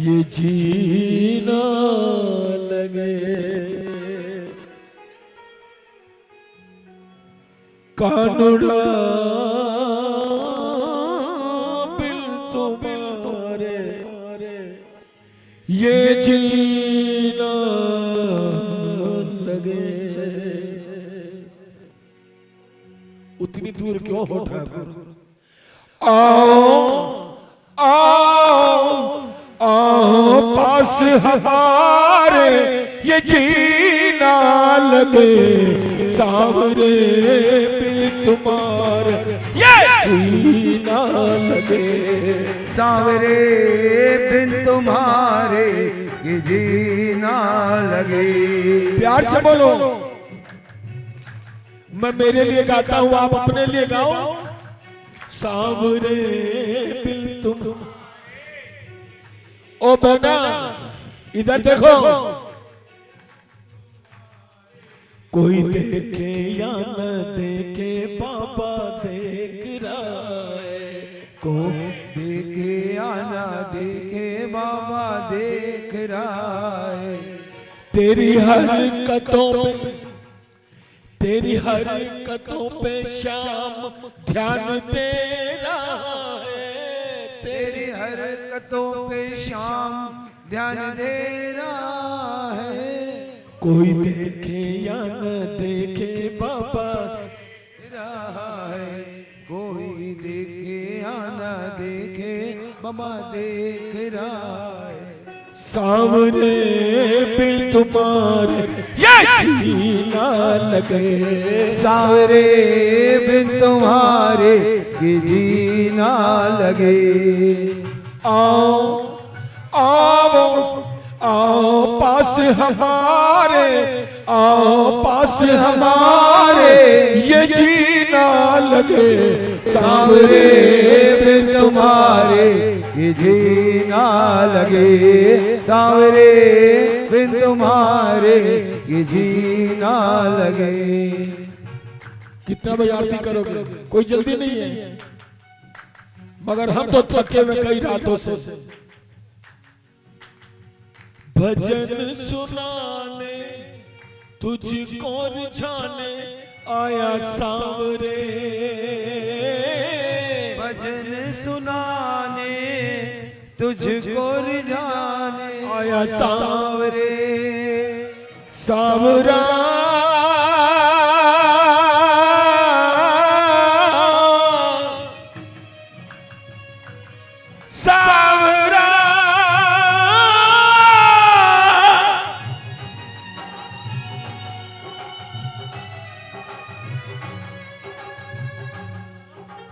A: ये जीना लगे। कानुड़ा पिल तुम्हारे, ये जीना लगे। उतनी दूर क्यों हो ठाकुर? आओ आओ आओ पास हमारे, ये जीना लगे सावरे बिन तुम्हारे, ये जीना लगे
D: सावरे बिन तुम्हारे ये जीना लगे।
A: प्यार से बोलो। मैं मेरे लिए गाता हूं, आप अपने लिए गाओ। सावरे बिन तुम। ओ बेटा इधर देखो, कोई देखे या न देखे बाबा देख रहा है,
D: को देखे या ना देखे बाबा देख रहा है।
A: तेरी हरकतों पे, तेरी हरकतों पे श्याम ध्यान दे रहा है,
D: तेरी हरकतों पे श्याम ध्यान दे रहा है।
A: कोई देखे या न देखे बाबा
D: रहा है, कोई देखे या ना देखे बाबा देख रहा है।
A: सावरे बिन तुम्हारे ये जीना लगे,
D: सावरे बिन तुम्हारे ये जीना लगे।
A: आओ आओ आओ पास हमारे, आओ पास हमारे, ये जीना लगे
D: सावरे बिन तुम्हारे ये जीना लगे, सावरे बिन तुम्हारे ये जीना लगे।
A: कितना बजे आरती करोगे? कोई जल्दी नहीं है, मगर हम तो थके हुए कई रातों से। भजन सुनाने तुझको रिझाने आया सावरे,
D: भजन सुनाने तुझको रिझाने
A: आया
D: सावरे।
A: सावरा सावरा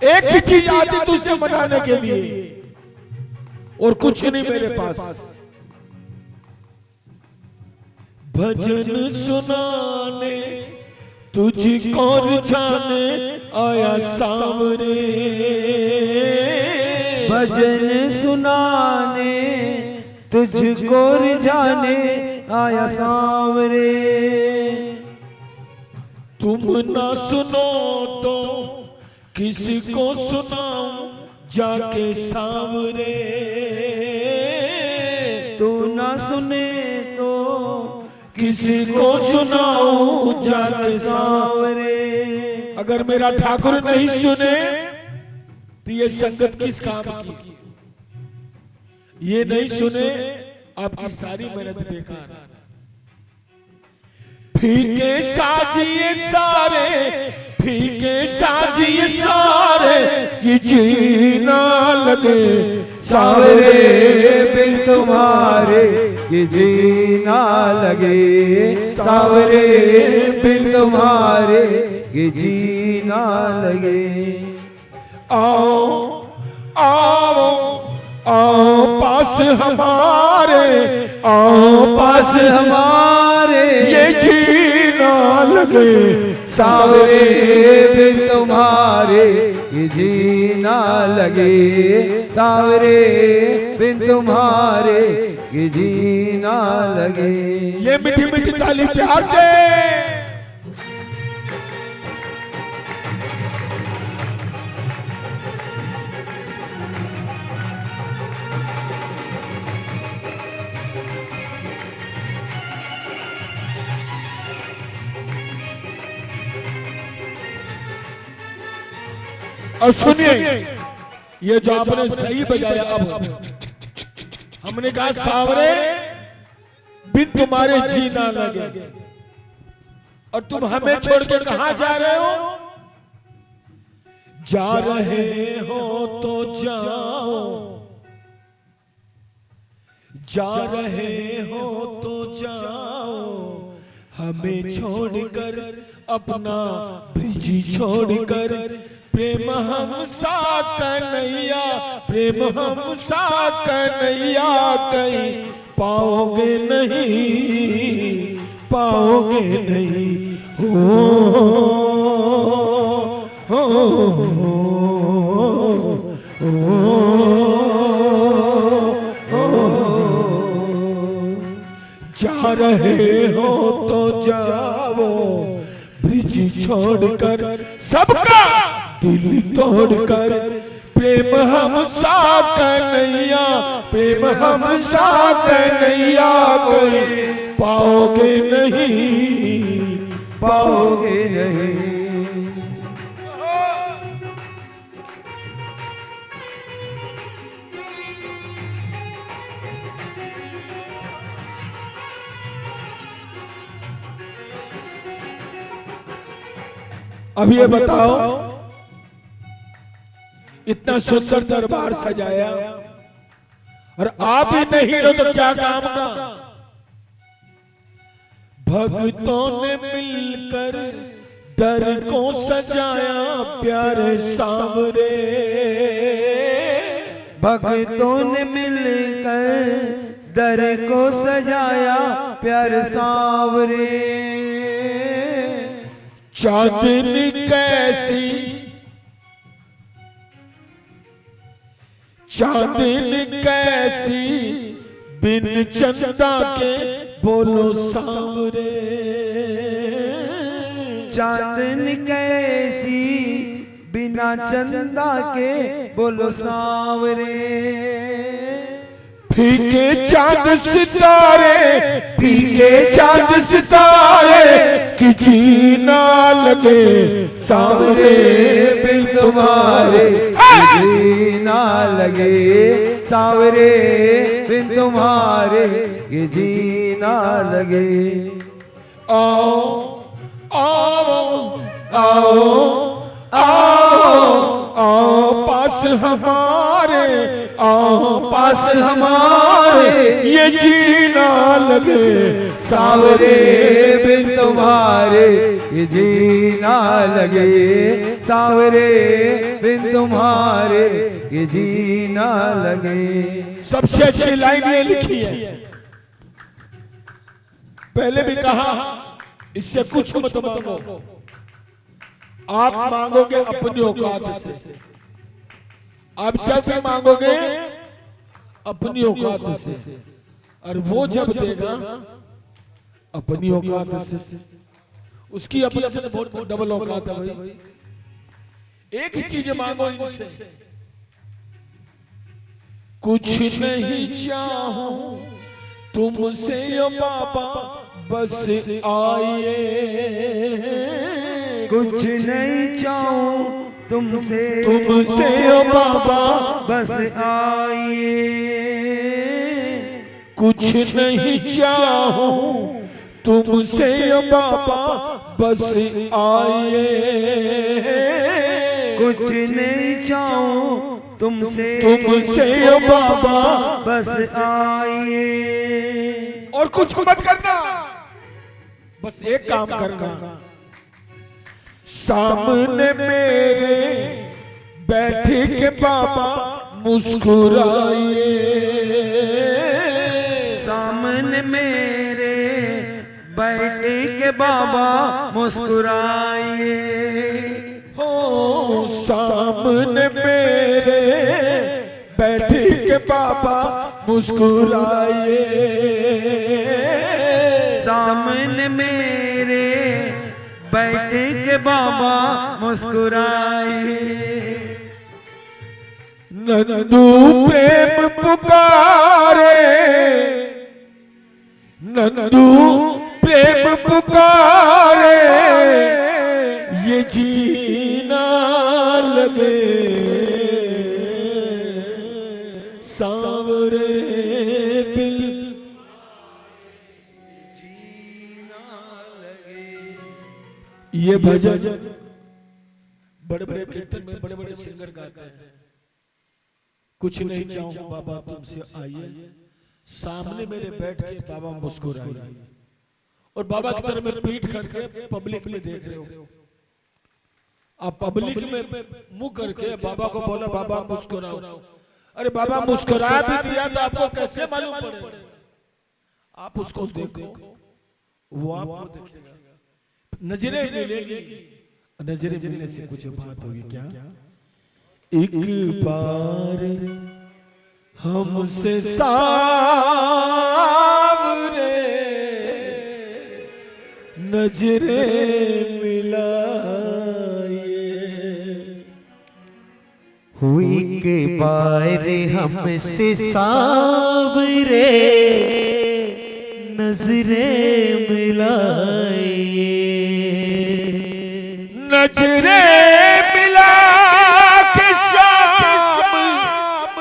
A: एक ही चीज आती तुझसे मनाने के लिए, और कुछ नहीं मेरे पास। भजन सुनाने तुझको रिझाने आया सावरे,
D: भजन सुनाने तुझको रिझाने आया सावरे।
A: तुम ना सुनो तो किसको सुनाऊं जाके सावरे,
D: तू ना सुने तो
A: किसी को सुनाऊं जाके
D: सावरे।
A: अगर मेरा ठाकुर नहीं सुने तो ये संगत किस काम की? ये नहीं सुने आपकी सारी मेहनत बेकार। फीके साजिए सारे, फीके साजिए सारे, ये जीना लगे
D: सावरे बिन तुम्हारे ये जीना लगे, सावरे बिन तुम्हारे ये जीना लगे।
A: आओ आओ आओ पास हमारे, आओ
D: पास हमारे
A: ये जीना लगे
D: सावरे बिन तुम्हारे ये जीना लगे, सावरे बिन तुम्हारे ये जीना लगे।
A: ये मीठी मीठी ताली प्यार से। और सुनिए, ये जो आपने सही बजाया, अब हमने कहा सावरे बिन तुम्हारे जी ना लगे, और तुम हमें छोड़ के कहां जा रहे हो? जा रहे हो तो जाओ, जा रहे हो तो जाओ, हमें छोड़कर अपना ब्रिज छोड़कर, प्रेम हम सा कन्हैया, प्रेम हम सा कन्हैया कहीं पाओगे नहीं, पाओगे नहीं। हो हो जा रहे हो तो जाओ, ब्रिज छोड़कर सबका दिल तोड़कर, प्रेम हम सा कन्हैया, प्रेम हम सा कन्हैया कहीं पाओगे नहीं,
D: पाओगे नहीं।
A: अब ये बताओ, इतना सुंदर दरबार सजाया और आप ही नहीं रहो तो क्या काम का। भक्तों ने मिलकर दर को सजाया प्यारे सांवरे,
D: भक्तों ने मिलकर दर को सजाया प्यारे सांवरे।
A: चांदनी कैसी, चांदनी कैसी बिन चंदा के बोलो सांवरे,
D: चांदनी कैसी बिना चंदा के बोलो सांवरे।
A: फीके चांद सितारे, फीके चांद सितारे कि जीना लगे सांवरे
D: बिन तुम्हारे, जीना लगे सांवरे बिन तुम्हारे, ये जीना लगे।
A: आओ आओ आओ आओ आओ पास हमारे, आओ पास हमारे, ये जीना लगे
D: सांवरे बिन तुम्हारे, ये जीना लगे सांवरे बिन तुम्हारे, ये जीना लगे।
A: सबसे अच्छी लाइन ये लिखी है, पहले भी कहा इससे कुछ मत मांगो, आप मांगोगे अपनी औकात से, आप जब भी मांगोगे अपनी औकात से, और वो जब देगा अपनी औकात से, उसकी अपनी से बहुत डबल औकात है भाई। एक ही चीज मांगो इनसे, कुछ नहीं चाहूं तुमसे यो बाबा बस आइए,
D: कुछ नहीं चाहूं तुमसे,
A: तुमसे ओ बाबा
D: बस आइए।
A: कुछ नहीं चाहूं तुमसे ओ बाबा बस आइए,
D: कुछ नहीं चाहूं तुमसे,
A: तुमसे ओ बाबा
D: बस आइए।
A: और कुछ मत करना, बस एक काम करना, सामने मेरे बैठे के बाबा मुस्कुराइए,
D: सामने मेरे बैठे के बाबा मुस्कुराइए।
A: हो सामने मेरे बैठे के बाबा मुस्कुराइए,
D: सामने मेरे बैठे के बाबा मुस्कुराए।
A: नंदू प्रेम पुकारे, नंदू प्रेम पुकारे, ये जीना लगे सांवरे बिल, ये भजन बड़े बड़े कीर्तन में बड़े बड़े सिंगर गाते हैं, कुछ नहीं चाहूं बाबा तुमसे आइए, सामने मेरे बैठ के बाबा मुस्कुराइए, और बाबा की तरफ में पीठ करके पब्लिक में देख रहे हो, आप पब्लिक में मुंह करके बाबा को बोला बाबा मुस्कुराओ। अरे बाबा मुस्कुरा भी दिया तो आपको कैसे मालूम पड़ेगा? आप उसको देखो, वो आपको देखेगा, नजरें मिलेगी, नजरें मिलने से कुछ बात होगी। क्या एक बार हमसे सावरे नजरें मिलाइए,
C: हुई के बार हमसे सावरे नजरें मिलाइए,
A: नजरें मिला के शाम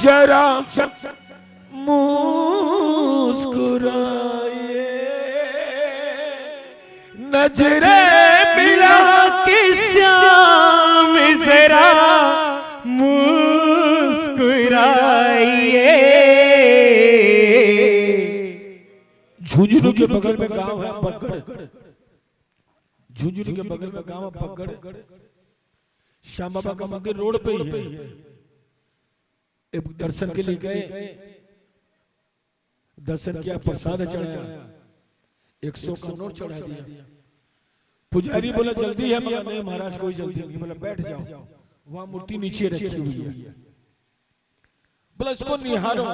A: जरा मुस्कुराइए, नजरें मिला
C: के श्याम जरा मुस्कुराइए।
A: झुंझुनू के बगल में गांव है बगड़, झुंझुनू के बगल में गांव बगड़, श्याम बाबा का मंदिर रोड पे ही है। एक दर्शन के लिए गए, दर्शन किया, प्रसाद चढ़ाया, 100 का नोट चढ़ा दिया। पुजारी बोला जल्दी है, मगर नहीं महाराज कोई जल्दी नहीं, बोला बैठ जाओ, वहां मूर्ति नीचे रखी हुई है, बोला इसको निहारो।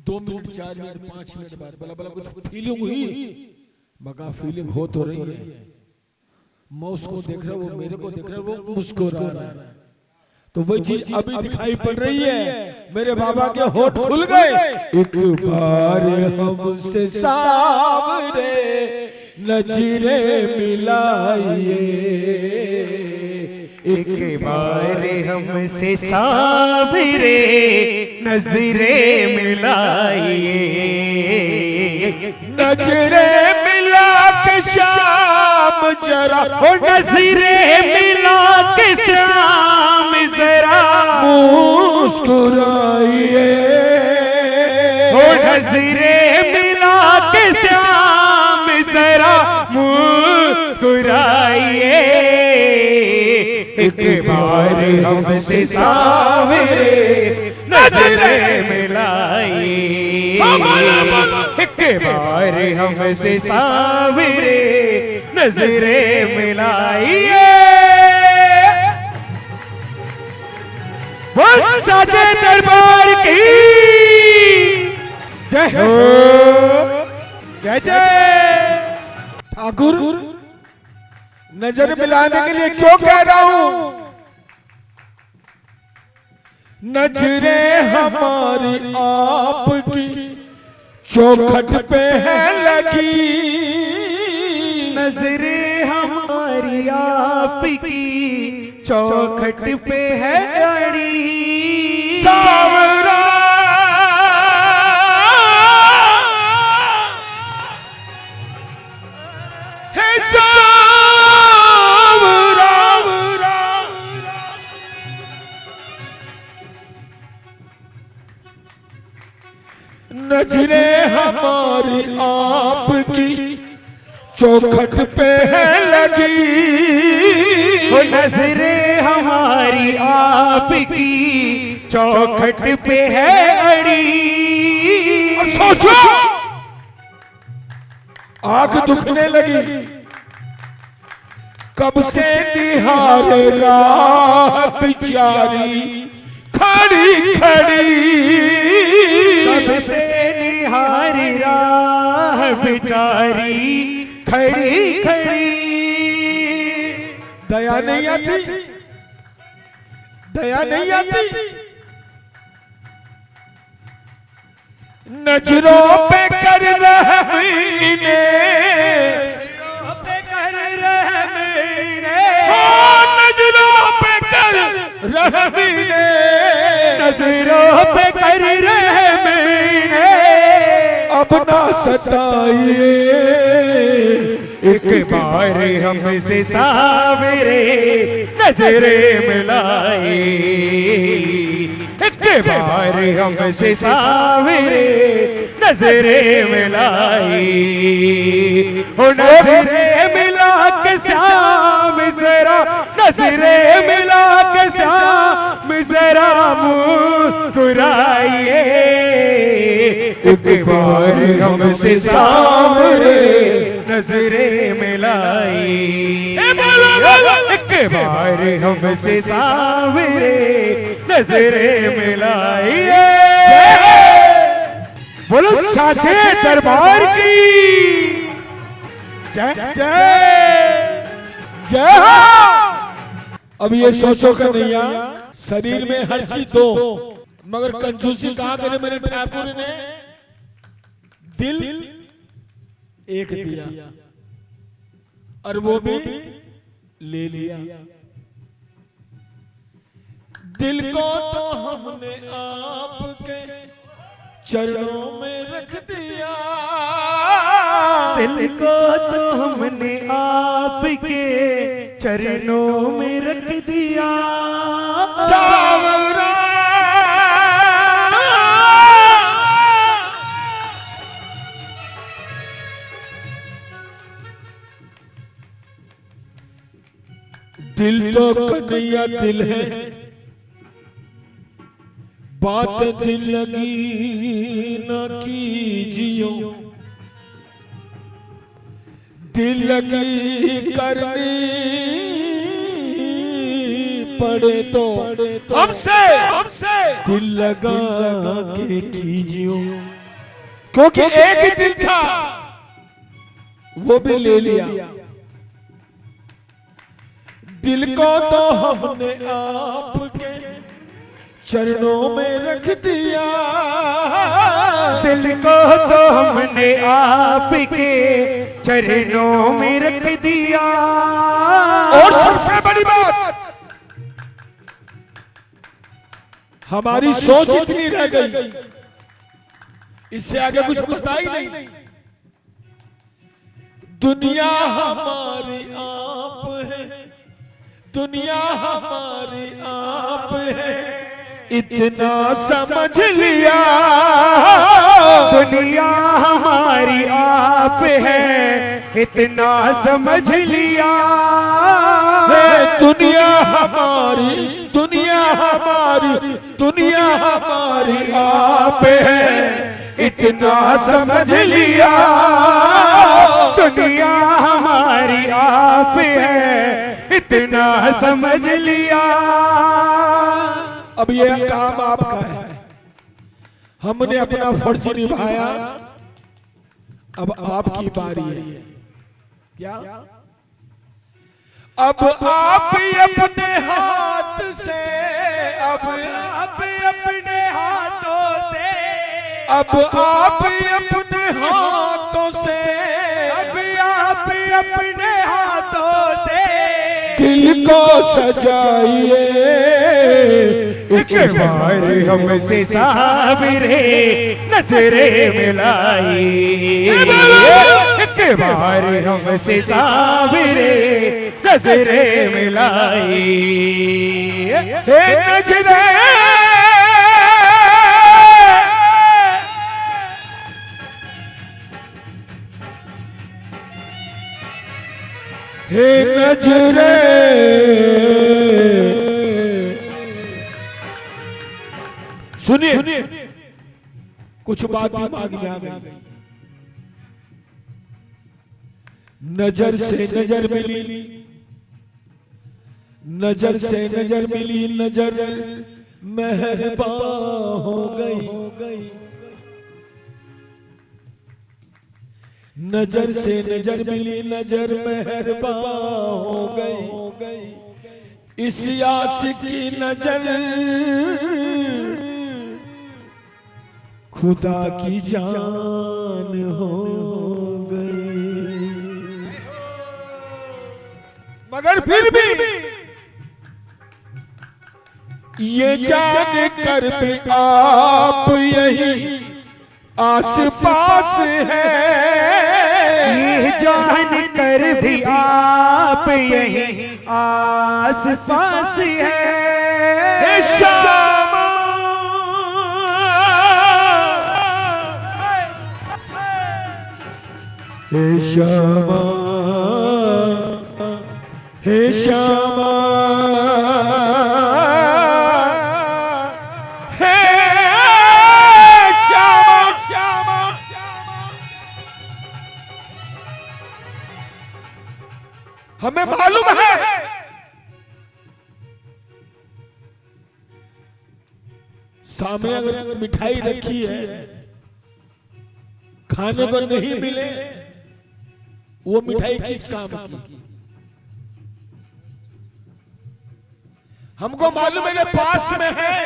A: 2 मिनट 4 मिनट 5 मिनट बाद बोला कुछ फीलिंग हुई? मगा फीलिंग हो तो रही है, मैं उसको देख रहा हूं, वो मेरे को देख रहा है, वो मुस्कुरा रहा है, तो वही चीज अभी दिखाई पड़ रही है। मेरे बाबा के होठ खुल गए, एक बार हमसे सावरे नजरें मिलाइए,
C: एक बार हमसे सावरे नजरें मिलाइए,
A: नजरें मिला के शाम जरा,
C: नजरें मिला के श्याम जरा
A: मुस्कुराइए,
C: नजरें मिला के श्याम जरा मुस्कुराइए, एक बार हमसे सावरे नजरें मिलाइए, एक बार हमसे सावरे नजरें मिलाइए। बोल साचे दरबार की जय हो, जय जय।
A: ठाकुर नजर मिलाने के लिए क्यों कह रहा हूं? नजरें हमारी आपकी चौखट पे है लगी,
C: नजरें हमारी आपकी चौखट पे है अड़ी,
A: सावरा है सावरा, नजरें हमारी आपकी चौखट पे है लगी,
C: नजरें हमारी आपकी चौखट पे है अड़ी।
A: और सोचो आंख दुखने लगी, कब से निहारे राह बिचारी खड़ी खड़ी,
C: कब से निहारी राह बिचारी खड़ी खड़ी।
A: दया नहीं आती, दया नहीं आती, नजरों पे कर रहमीने,
C: नजरों पे कर रहमीने,
A: नजरों पे कर रहमीने,
C: नजरों पे कर रहमीने,
A: अब अब ना सताइए,
B: एक बार हमसे सावरे नजरे मिलाए, एक बार हमसे सावरे नजरे मिलाए, ओ नजरे मिला के श्याम जरा, नजरे मिला के श्याम जरा मुस्कुराइए, एक बार हमसे सावरे नजरे मिलाई, एक बार हमसे सावरे नजरे मिलाई। बोलो साचे दरबार की जय जय
A: जय हो। अब ये सोचो कर नैया, शरीर में हर चीज हो मगर कंजूसी कहाँ करे मेरे ठाकुर ने? दिल एक दिया और वो भी ले लिया। दिल को तो हमने आपके चरणों में रख दिया,
B: दिल को तो हमने आपके चरणों में रख दिया,
A: सावरा दिल तो कन्हैया दिल है, बात दिल लगी न कीजियो, दिल लगी करनी पड़े तो हमसे दिल लगा के कीजियो, क्योंकि एक ही दिल था वो भी ले लिया। दिल को तो हमने आपके चरणों में रख दिया,
B: दिल को तो हमने आपके चरणों में रख दिया,
A: और सबसे बड़ी बात हमारी सोच इतनी रह गई, इससे आगे कुछ पूछता ही नहीं। दुनिया हमारी आप है, दुनिया हमारी आप है, इतना समझ लिया,
B: दुनिया हमारी आप है, इतना समझ लिया,
A: दुनिया हमारी, दुनिया हमारी, दुनिया हमारी आप है, इतना समझ लिया,
B: दुनिया हमारी आप है, इतना समझ लिया।
A: अब ये काम आपका है, हमने अपना फर्ज निभाया, अब आपकी बारी है। क्या? अब आप अपने हाथ से, अब
B: आप अपने हाथों से,
A: अब आप अपने हाथों से,
B: अब आप अपने हाथों से
A: दिल को सजाइए,
B: एक बार हमसे सावरे नजरे मिलाई, एक बार हमसे सावरे नजरे मिलाई,
A: हे नजरे हे नजरे सुनिए, कुछ बात दिमाग में आ गई। नजर से नजर मिली, नजर से नजर मिली, नजर मेहरबान हो गई, नजर से नजर मिली, नजर मेहरबान हो गई, इस आशिक की नजर खुदा की जान हो गई, मगर फिर भी ये जान कर भी आप यही आस पास है,
B: ये जान कर भी आप यही आस पास है।
A: श्यामा हे श्यामा, हे श्यामा, हे श्यामा, श्यामा, हमें मालूम है सामने अगर मिठाई रखी है, खाने को नहीं मिले, वो मिठाई किस काम की? हमको मालूम है पास में है,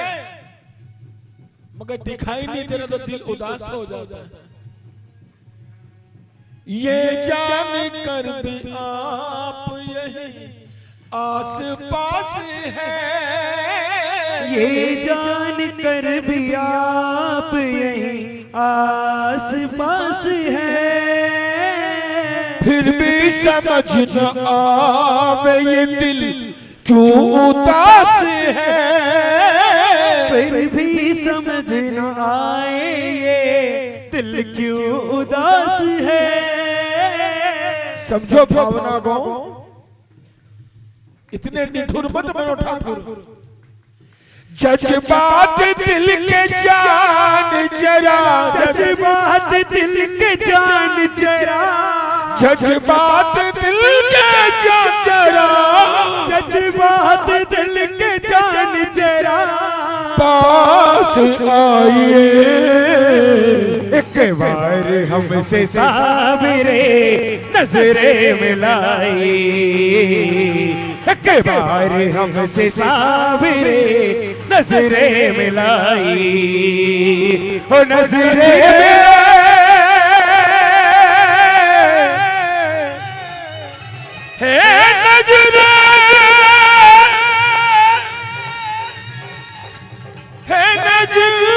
A: मगर दिखाई नहीं दे रहा तो दिल उदास हो जाता है। ये जान कर भी आप यही आस पास है,
B: ये जान कर भी आप यही आस पास है।
A: फिर भी समझ न आवे ये दिल क्यों उदास है,
B: फिर भी समझ न आए ये दिल क्यों उदास है।
A: समझो भावना को, इतने निठुर मत बनो ठाकुर। जज्बात दिल के जान जरा,
B: जज्बात दिल के जान जरा,
A: जज्बात दिल के जान जरा,
B: जज्बात दिल के जान जरा
A: पास आइए,
B: एक बार हमसे सावरे नजरे मिलाई, एक बार हमसे सावरे नजरे मिलाई, ओ नजरे
A: है नजरे, है नजरे,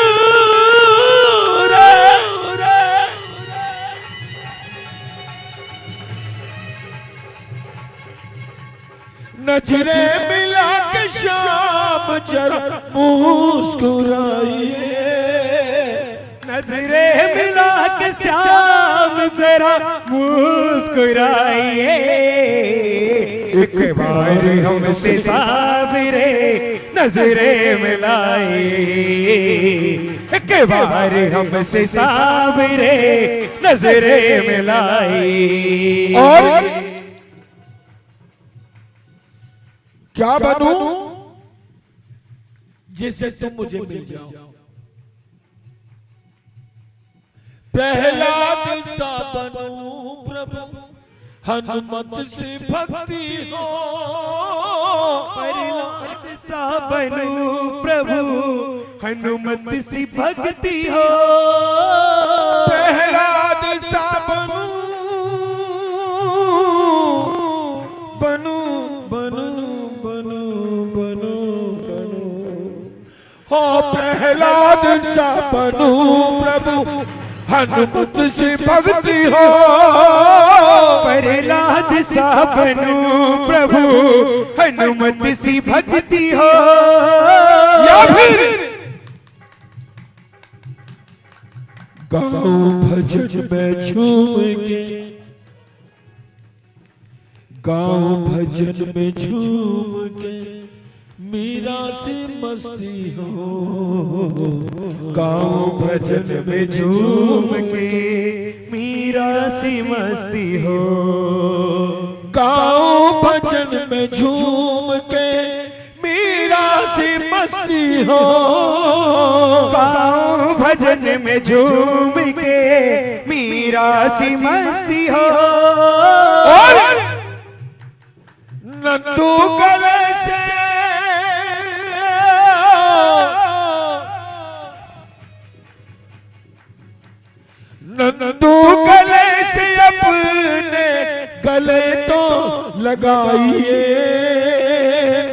A: नजरे मिला के शाम जरा मुस्कुराइए,
B: नजरे मिला के श्याम जरा मुस्कुराइए, एक बार हमसे सावरे नजरे मिलाए, एक बार हमसे सावरे नजरे मिलाए।
A: और क्या बनूं जिससे तुम मुझे मिल जाओ, प्रहलाद सा बनूं प्रभु, हनुमत से भक्ति हो,
B: प्रहलाद सा बनूं प्रभु, हनुमत सी भक्ति हो,
A: प्रहलाद सा बनूं, बनूं, बनूं, बनूं, बनूं, बनूं, हो प्रहलाद सा बनूं प्रभु, हनुमत से भक्ति हो,
B: प्रहलाद सा बनूं प्रभु, हनुमत सी भक्ति हो,
A: या फिर गाऊं भजन में झूम के, गाऊं भजन में झूम के, मीरा से मस्ती हो, गाऊं भजन में झूम के,
B: मीरा सी मस्ती हो,
A: गाऊं भजन में झूम के, मीरा से मस्ती हो,
B: गाऊं भजन में झूम के, मीरा सी मस्ती हो,
A: और नंदू गले से नंदू गले से अपने गले तो लगाइए,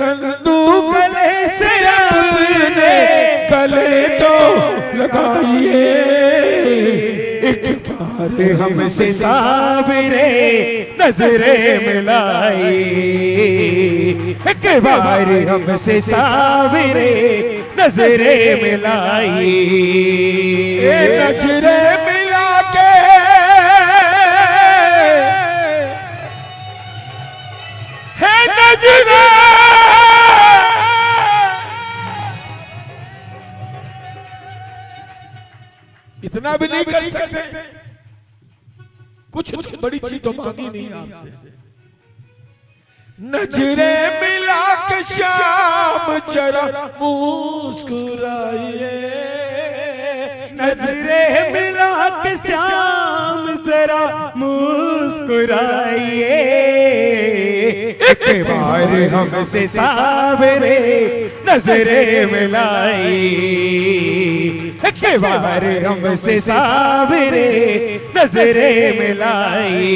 A: नंदू गले से अपने गले तो लगाइए,
B: एक बार हमसे सावरे नजरे मिलाई, एक बार हमसे सावरे नजरे मिलाई,
A: नजरे मिला के है नजरे इतना भी नहीं कर सकते, कुछ बड़ी चीज तो मांगी नहीं आपसे। नजरे मिला के शाम जरा मुस्कुराइए,
B: नजरे मिला के शाम जरा मुस्कुराइए, एक बार हमसे सावरे नजरे मिलाई, एक बार हमसे सावरे नजरे मिलाई,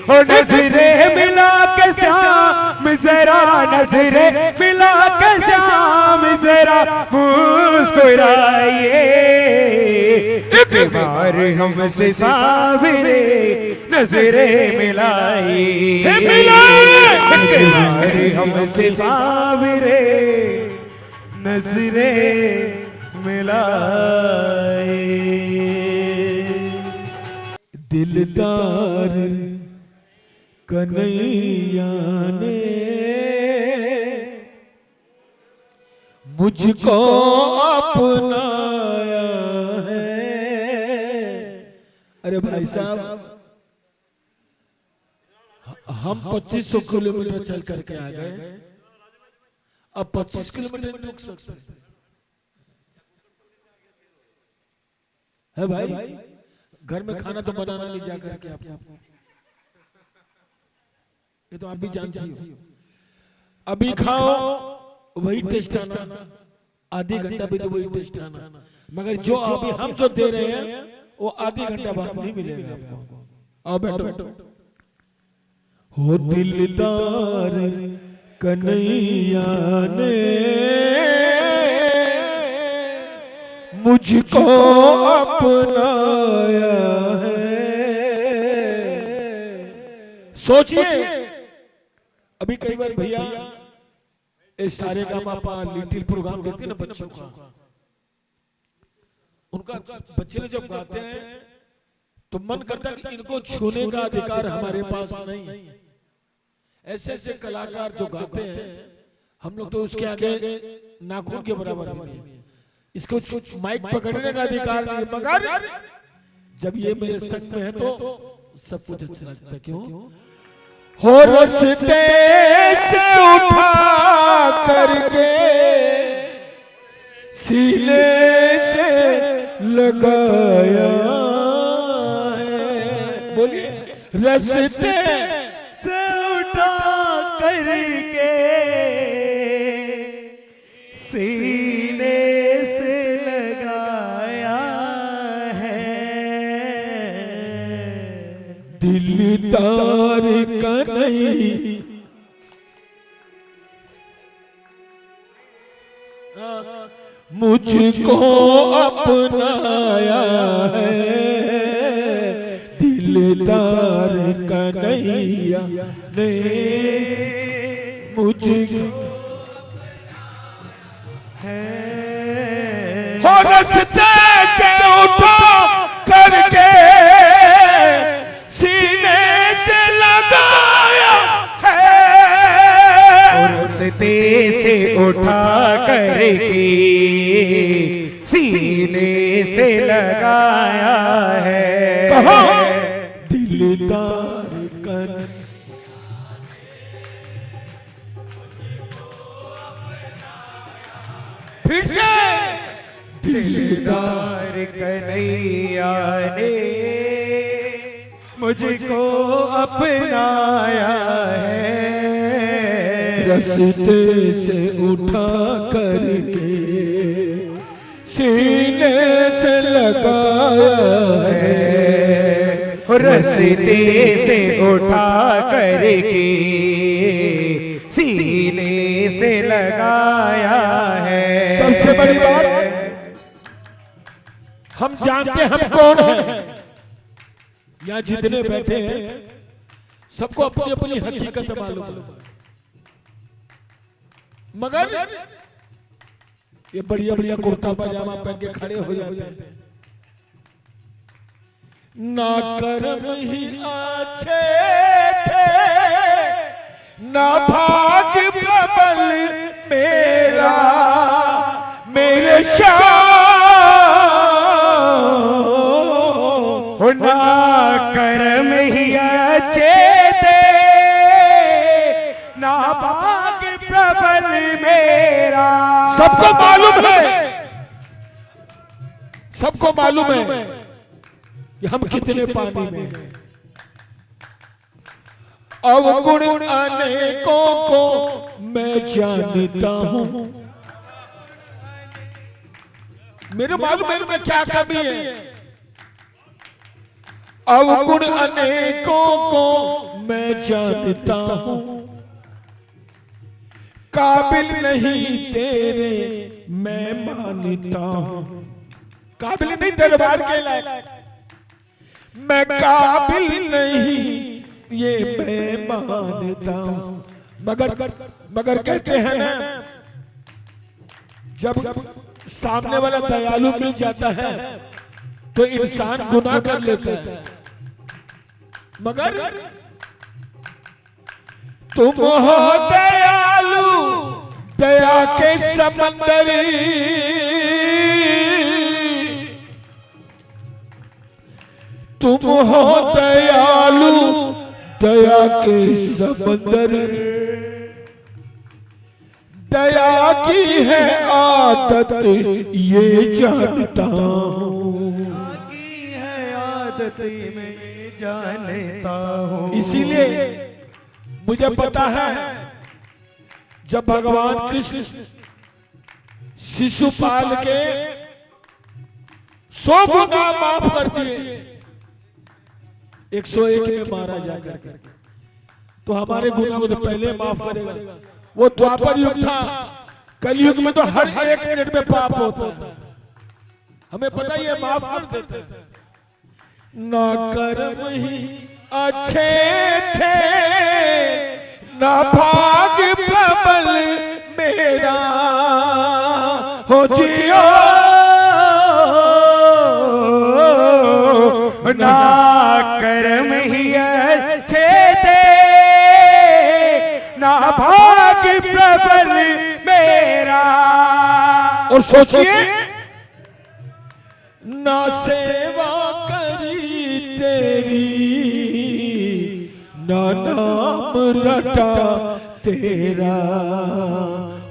B: ओ नजरे मिला के शाम जरा नजरे मिला के शाम जरा मुस्कुराइए, एक बार हमसे सावरे नजरे मिलाई, एक बार हमसे सावरे नजरे मिलाई।
A: दिलदार कन्हैया ने मुझको अपनाया है। अरे भाई साहब, हम 2500 किलोमीटर चल करके आ गए, अब 25 किलोमीटर नहीं रुक सकते है भाई। घर में खाना तो बनाना नहीं जा करके आप, ये तो आप भी जानते हो। अभी खाओ वही टेस्ट आना, आधी घंटा भी तो वही टेस्ट आना, मगर जो अभी हम जो दे रहे हैं वो आधी घंटा बाद नहीं मिलेगा आपको। आओ बैठो। हो दिलदार कन्हैया ने मुझको अपनाया है। सोचिए, अभी कई बार भैया इस सारे गामा लिटिल प्रोग्राम देते हैं ना बच्चों का, उनका बच्चे लोग जब गाते हैं तो मन करता है कि इनको छूने का अधिकार हमारे पास नहीं है। ऐसे ऐसे कलाकार जो गाते हैं, हम लोग तो उसके आगे नाखून के बराबर नहीं है, इसको माइक पकड़ने का अधिकार नहीं, मगर जब ये मेरे संग में है तो सब कुछ अच्छा लगता है। क्यों? हो रस्ते से उठा करके सीने से लगाया है। बोलिए, रस्ते
B: से उठा करके सीने से लगाया है,
A: दिलदार कन्हैया मुझको अपनाया है। दिलदार कन्हैया ने मुझको हो रस्ते से उठा करके सीने से लगाया है।
B: रस्ते से उठा करके सीने से लगाया है।
A: कहा दिलदार कर फिर से
B: दिलदार कन्हैया ने मुझको अपनाया है।
A: रस्ते से उठा करके सीने से लगाया है।
B: रस्ते से उठा करके सीने से लगाया है।
A: सबसे बड़ी बात, हम जानते हैं हम कौन हैं। यहाँ जितने बैठे हैं सबको अपनी अपनी हकीकत मालूम है, मगर ये बढ़िया बढ़िया कुर्ता पजामा पहन के खड़े हो जाते हैं। ना कर्म ही अच्छे थे, ना भाग्य प्रबल मेरा, मेरे
B: ना कर्म ही अच्छे थे, ना भाग्य प्रबल मेरा।
A: सबको मालूम है, सबको मालूम है कि हम कितने पानी में हैं। अवगुण अनेकों को मैं जानता हूं, मेरे मालूम है में क्या कमी है। अवगुण अनेकों को मैं जानता हूं, काबिल नहीं तेरे मैं मानता हूं। काबिल नहीं दरबार के लायक, मैं काबिल नहीं ये मैं मानता हूं। मगर कहते हैं ना, जब सामने वाला दयालु मिल जाता है तो इंसान गुनाह कर लेता है। मगर तुम हो दयालु, दया के समंदरी, तुम हो दयालु, दया के समंदर। दया की है आदत ये जानता हूँ,
B: की है आदत मैं ये जानता हूँ।
A: इसीलिए मुझे पता है जब भगवान कृष्ण शिशुपाल के 100 गुना माफ कर दिए, 101 में मारा जाकर के, तो हमारे गुना को तो पहले माफ करेगा। वो द्वापर युग था, कलयुग में तो हर एक मिनट में पाप होता है, हमें पता ही है, माफ कर देते हैं। ना कर्म ही अच्छे थे, ना भाग्य प्रबल मेरा, हो जियो
B: ना कर्म ही अच्छे थे, ना भाग्य प्रबल मेरा।
A: और सोचिए, ना सेवा करी तेरी, ना नाम रटा तेरा,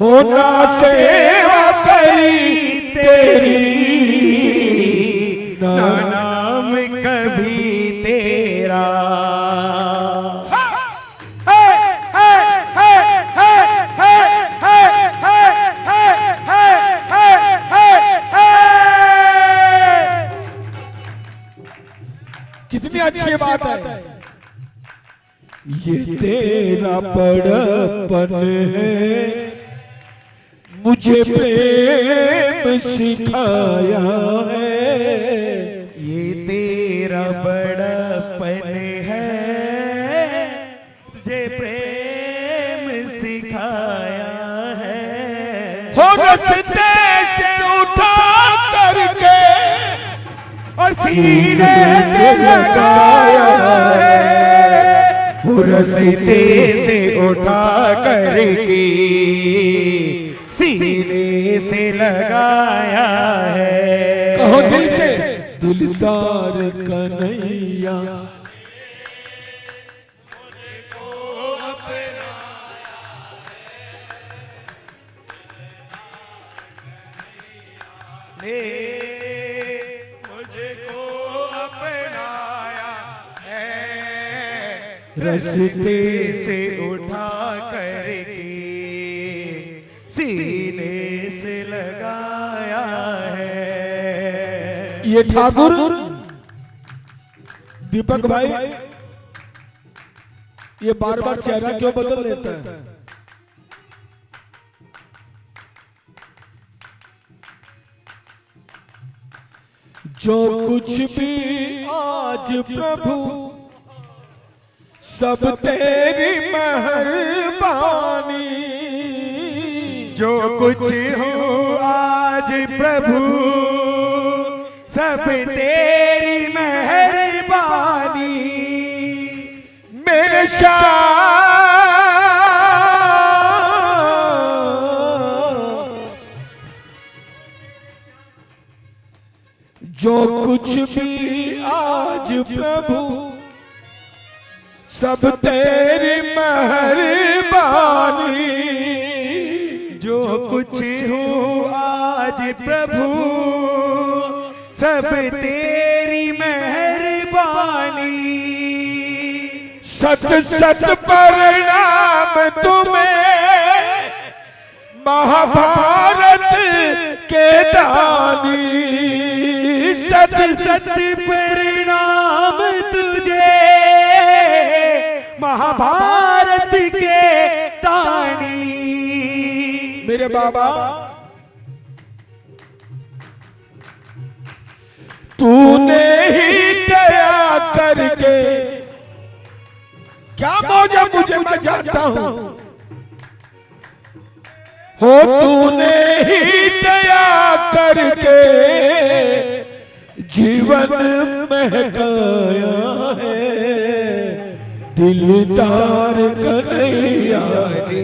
A: हो ना सेवा करी तेरी,
B: ना नाम कभी तेरा।
A: कितनी अच्छी बात है। ये तेरा बड़पन है, मुझे प्रेम सिखाया है।
B: ये तेरा बड़पन है, तुझे प्रेम सिखाया है।
A: हो रस्ते से उठा करके
B: और सीने से लगाया है, वो रस्ते से उठा करके सीने से लगाया है।
A: कहो दिल से, दिलदार कन्हैया
B: रस्ते से उठा करके सीने से लगाया है।
A: ये ठाकुर दीपक भाई ये बार बार चेहरा क्यों बदल लेता है? जो कुछ भी आज प्रभु सब तेरी मेहरबानी,
B: जो कुछ हो आज प्रभु सब तेरी मेहरबानी।
A: मेरे जो कुछ भी आज प्रभु सब तेरी मेहरबानी,
B: जो कुछ हो आज प्रभु सब तेरी मेहरबानी।
A: सत सत प्रणाम तुम्हें महाभारत के दानी,
B: सत सत प्रणाम तुझे महाभारत के दानी।
A: मेरे बाबा तूने ही दया करके, क्या मौजा मुझे मैं जानता हूं, हो तूने ही दया करके जीवन महकाया है, दिलदार कन्हैया ने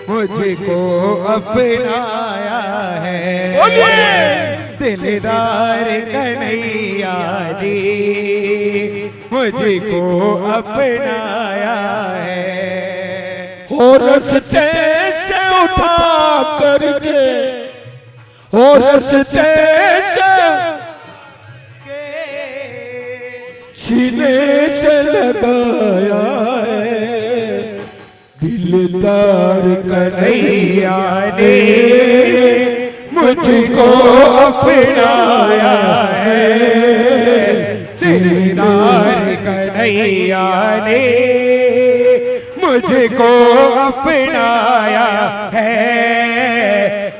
B: मुझको अपनाया है, दिलदार कन्हैया ने मुझको अपनाया है।
A: हो रस्ते से उठा करके, हो रस्ते से सीने से लगाया है, दिलदार कन्हैया ने
B: मुझको अपनाया है, दिलदार कन्हैया ने मुझको अपनाया है।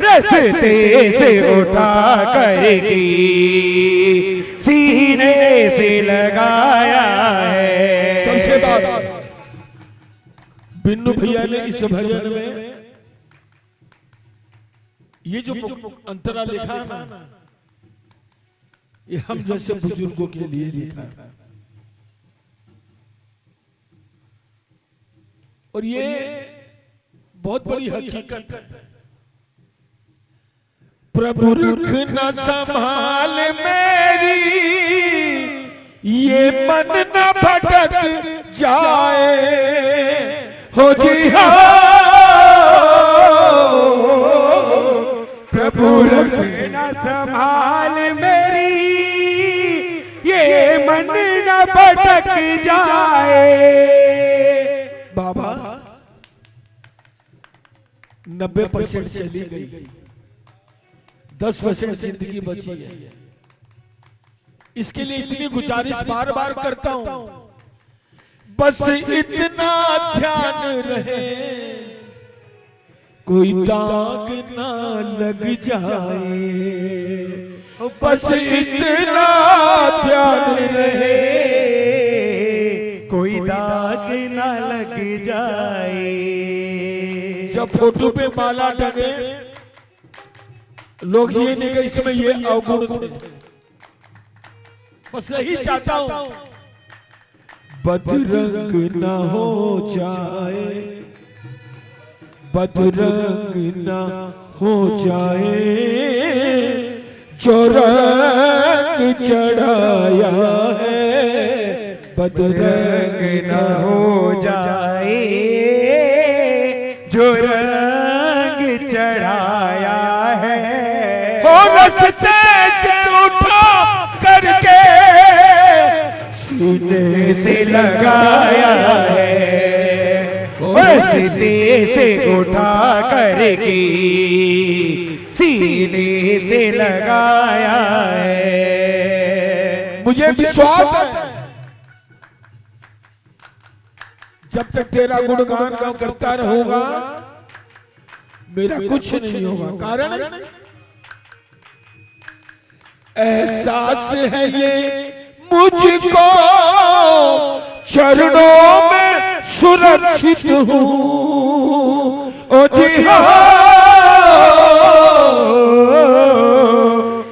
B: रस्ते से उठा करके सीने से लगाया है।
A: सबसे बात बिन्नू भैया ने इस भजन में ये जो अंतरा लिखा है ना, ये हम जैसे बुजुर्गों के लिए लिखा है, और ये बहुत बड़ी हकीकत है। प्रभु रखना संभाल मेरी, ये मन न भटक जाए, हो जी
B: प्रभु रखना संभाल मेरी, ये मन न भटक जाए।
A: बाबा 90% चली गई, 10% जिंदगी बची है। इसके लिए इतनी गुजारिश बार बार करता हूं, बस इतना ध्यान रहे कोई दाग ना लग जाए, बस इतना ध्यान रहे
B: कोई दाग न लग जाए।
A: जब फोटो पे माला टंगे लोग ये नहीं कि इसमें ये अवगुण थे, बस यही चाहता हूं बदरंग ना हो जाए, बदरंग ना हो जाए, जो रंग चढ़ाया है बदरंग
B: न हो जाए, जो रंग चढ़ाया है।
A: हो रस्ते से उठा करके सीने
B: से लगाया है, रस्ते से उठा करके सीने से लगाया है।
A: मुझे विश्वास है जब तक तेरा गुणगान करता रहूंगा मेरा कुछ नहीं होगा। कारण एहसास है ये मुझको चरणों में सुरक्षित हूँ। ओ जी हाँ,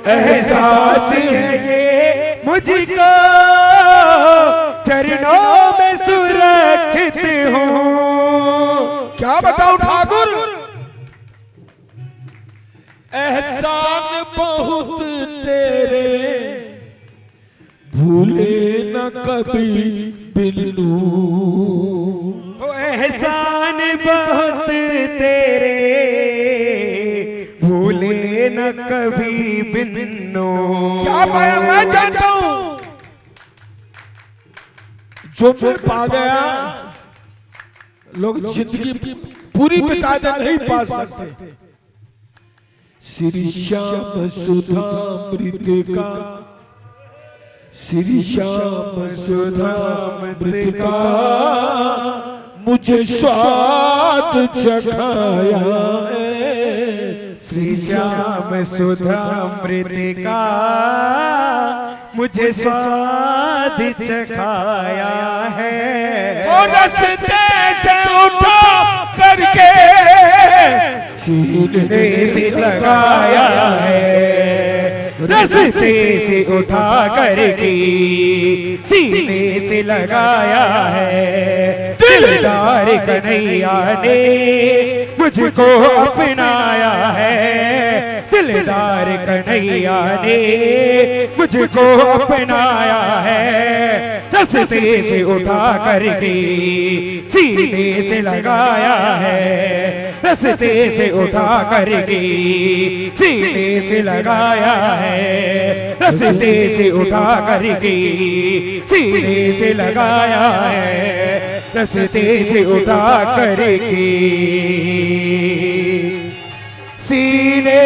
B: एहसास है ये मुझको चरणों में सुरक्षित हूँ।
A: क्या बताऊं ठाकुर, एहसान बहुत तेरे भूले न कभी बिल्लू।
B: ओ एहसान बहुत तेरे भूले न कभी बिन्नो।
A: क्या पाया मैं जानता हूं, जो मैं पा गया लोग जिंदगी पूरी बिता दे नहीं पा सकते। श्री श्याम सुधा मृतिका, श्री श्याम सुधा मृतिका मुझे स्वाद चखाया है।
B: श्री श्याम सुधा मृतिका मुझे स्वाद चखाया है।
A: और रस्ते से उठा करके सीने
B: से लगाया है। रस्ते से उठा करके सीने से लगाया है। दिलदार कन्हैया ने मुझको अपनाया है। दिलदार कन्हैया ने मुझको अपनाया है। रस्ते से उठा करके सीने से लगाया है। रस्ते से उठा करके सीने से लगाया है। रस्ते से उठा करके सीने से लगाया है। रस्ते से उठा करके सीने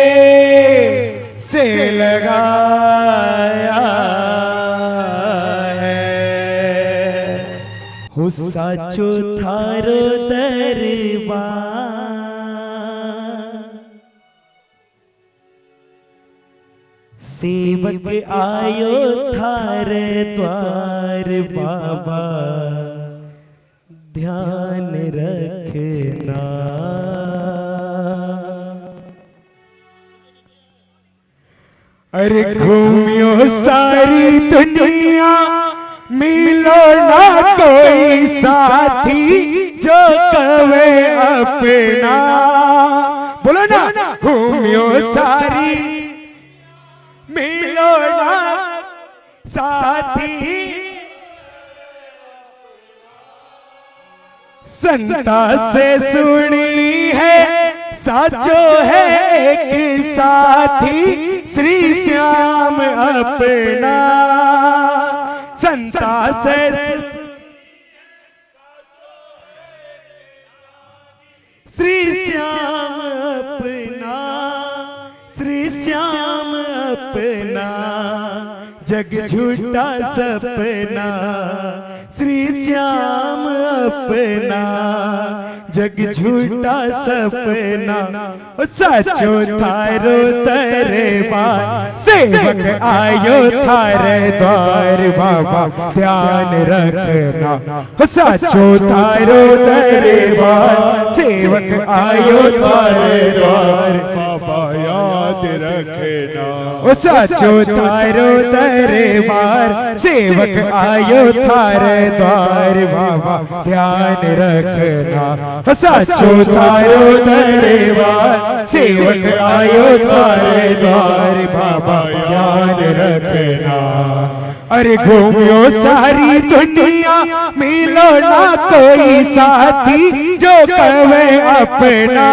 B: से लगाया है। हो साचो थारो दरबार, सेवक आयो थारे द्वार बाबा, ध्यान रखना। अरे घूमियो सारी दुनिया, मिलो ना कोई साथी जो कवे अपना। बोलो ना, घूमियो सारी, मिलो ना साथी। संता से सुनी है साचो है एक साथी, श्री श्याम अपना। संता से श्री श्याम अपना, श्री श्याम अपना। जग झूठा सपना, श्री श्याम अपना। जग झूठा सपना, सचो थारो दरबार, सेवक आयो थारे द्वार बाबा, ध्यान रखना। सचो थारो दरबार, सेवक आयो थारे द्वार
A: बाबा, याद रखना।
B: सचो थारो दरबार, सेवक आयो थारे द्वार बाबा, ध्यान रखना। सचो थारो दरबार, सेवक आयो थारे द्वार बाबा, ध्यान रखना। अरे घूमियो सारी दुनिया, मिलो ना कोई साथी जो कवे अपना।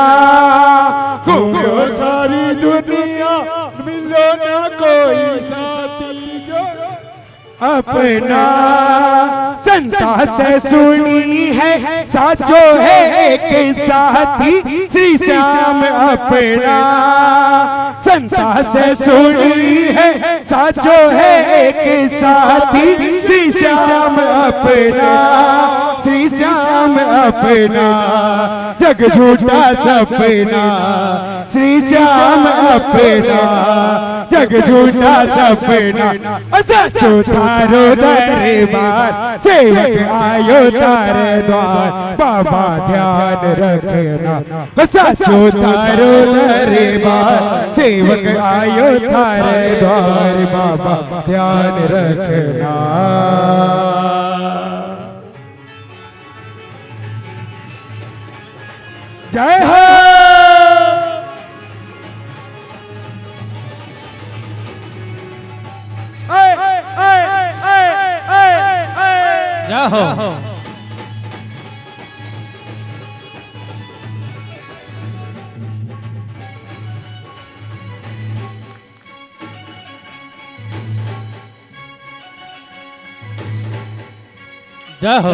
B: घूमियो सारी दुनिया, मिलो ना कोई साथी जो अपना। संता से सुनी है साचो है एक साथी, श्री श्याम अपना। संता से सुनी है साचो है एक साथी, श्री श्याम अपना। श्री श्याम अपना जग झूठा सपना, श्री श्याम अपना जग झूठा सपना। सचो थारो दरबार सेवक आयो तारे द्वार, बाबा ध्यान रखना। सचो थारो दरबार सेवक आयो थारे द्वार, बाबा ध्यान रखना। जय हो।
C: जय हो। जय हो।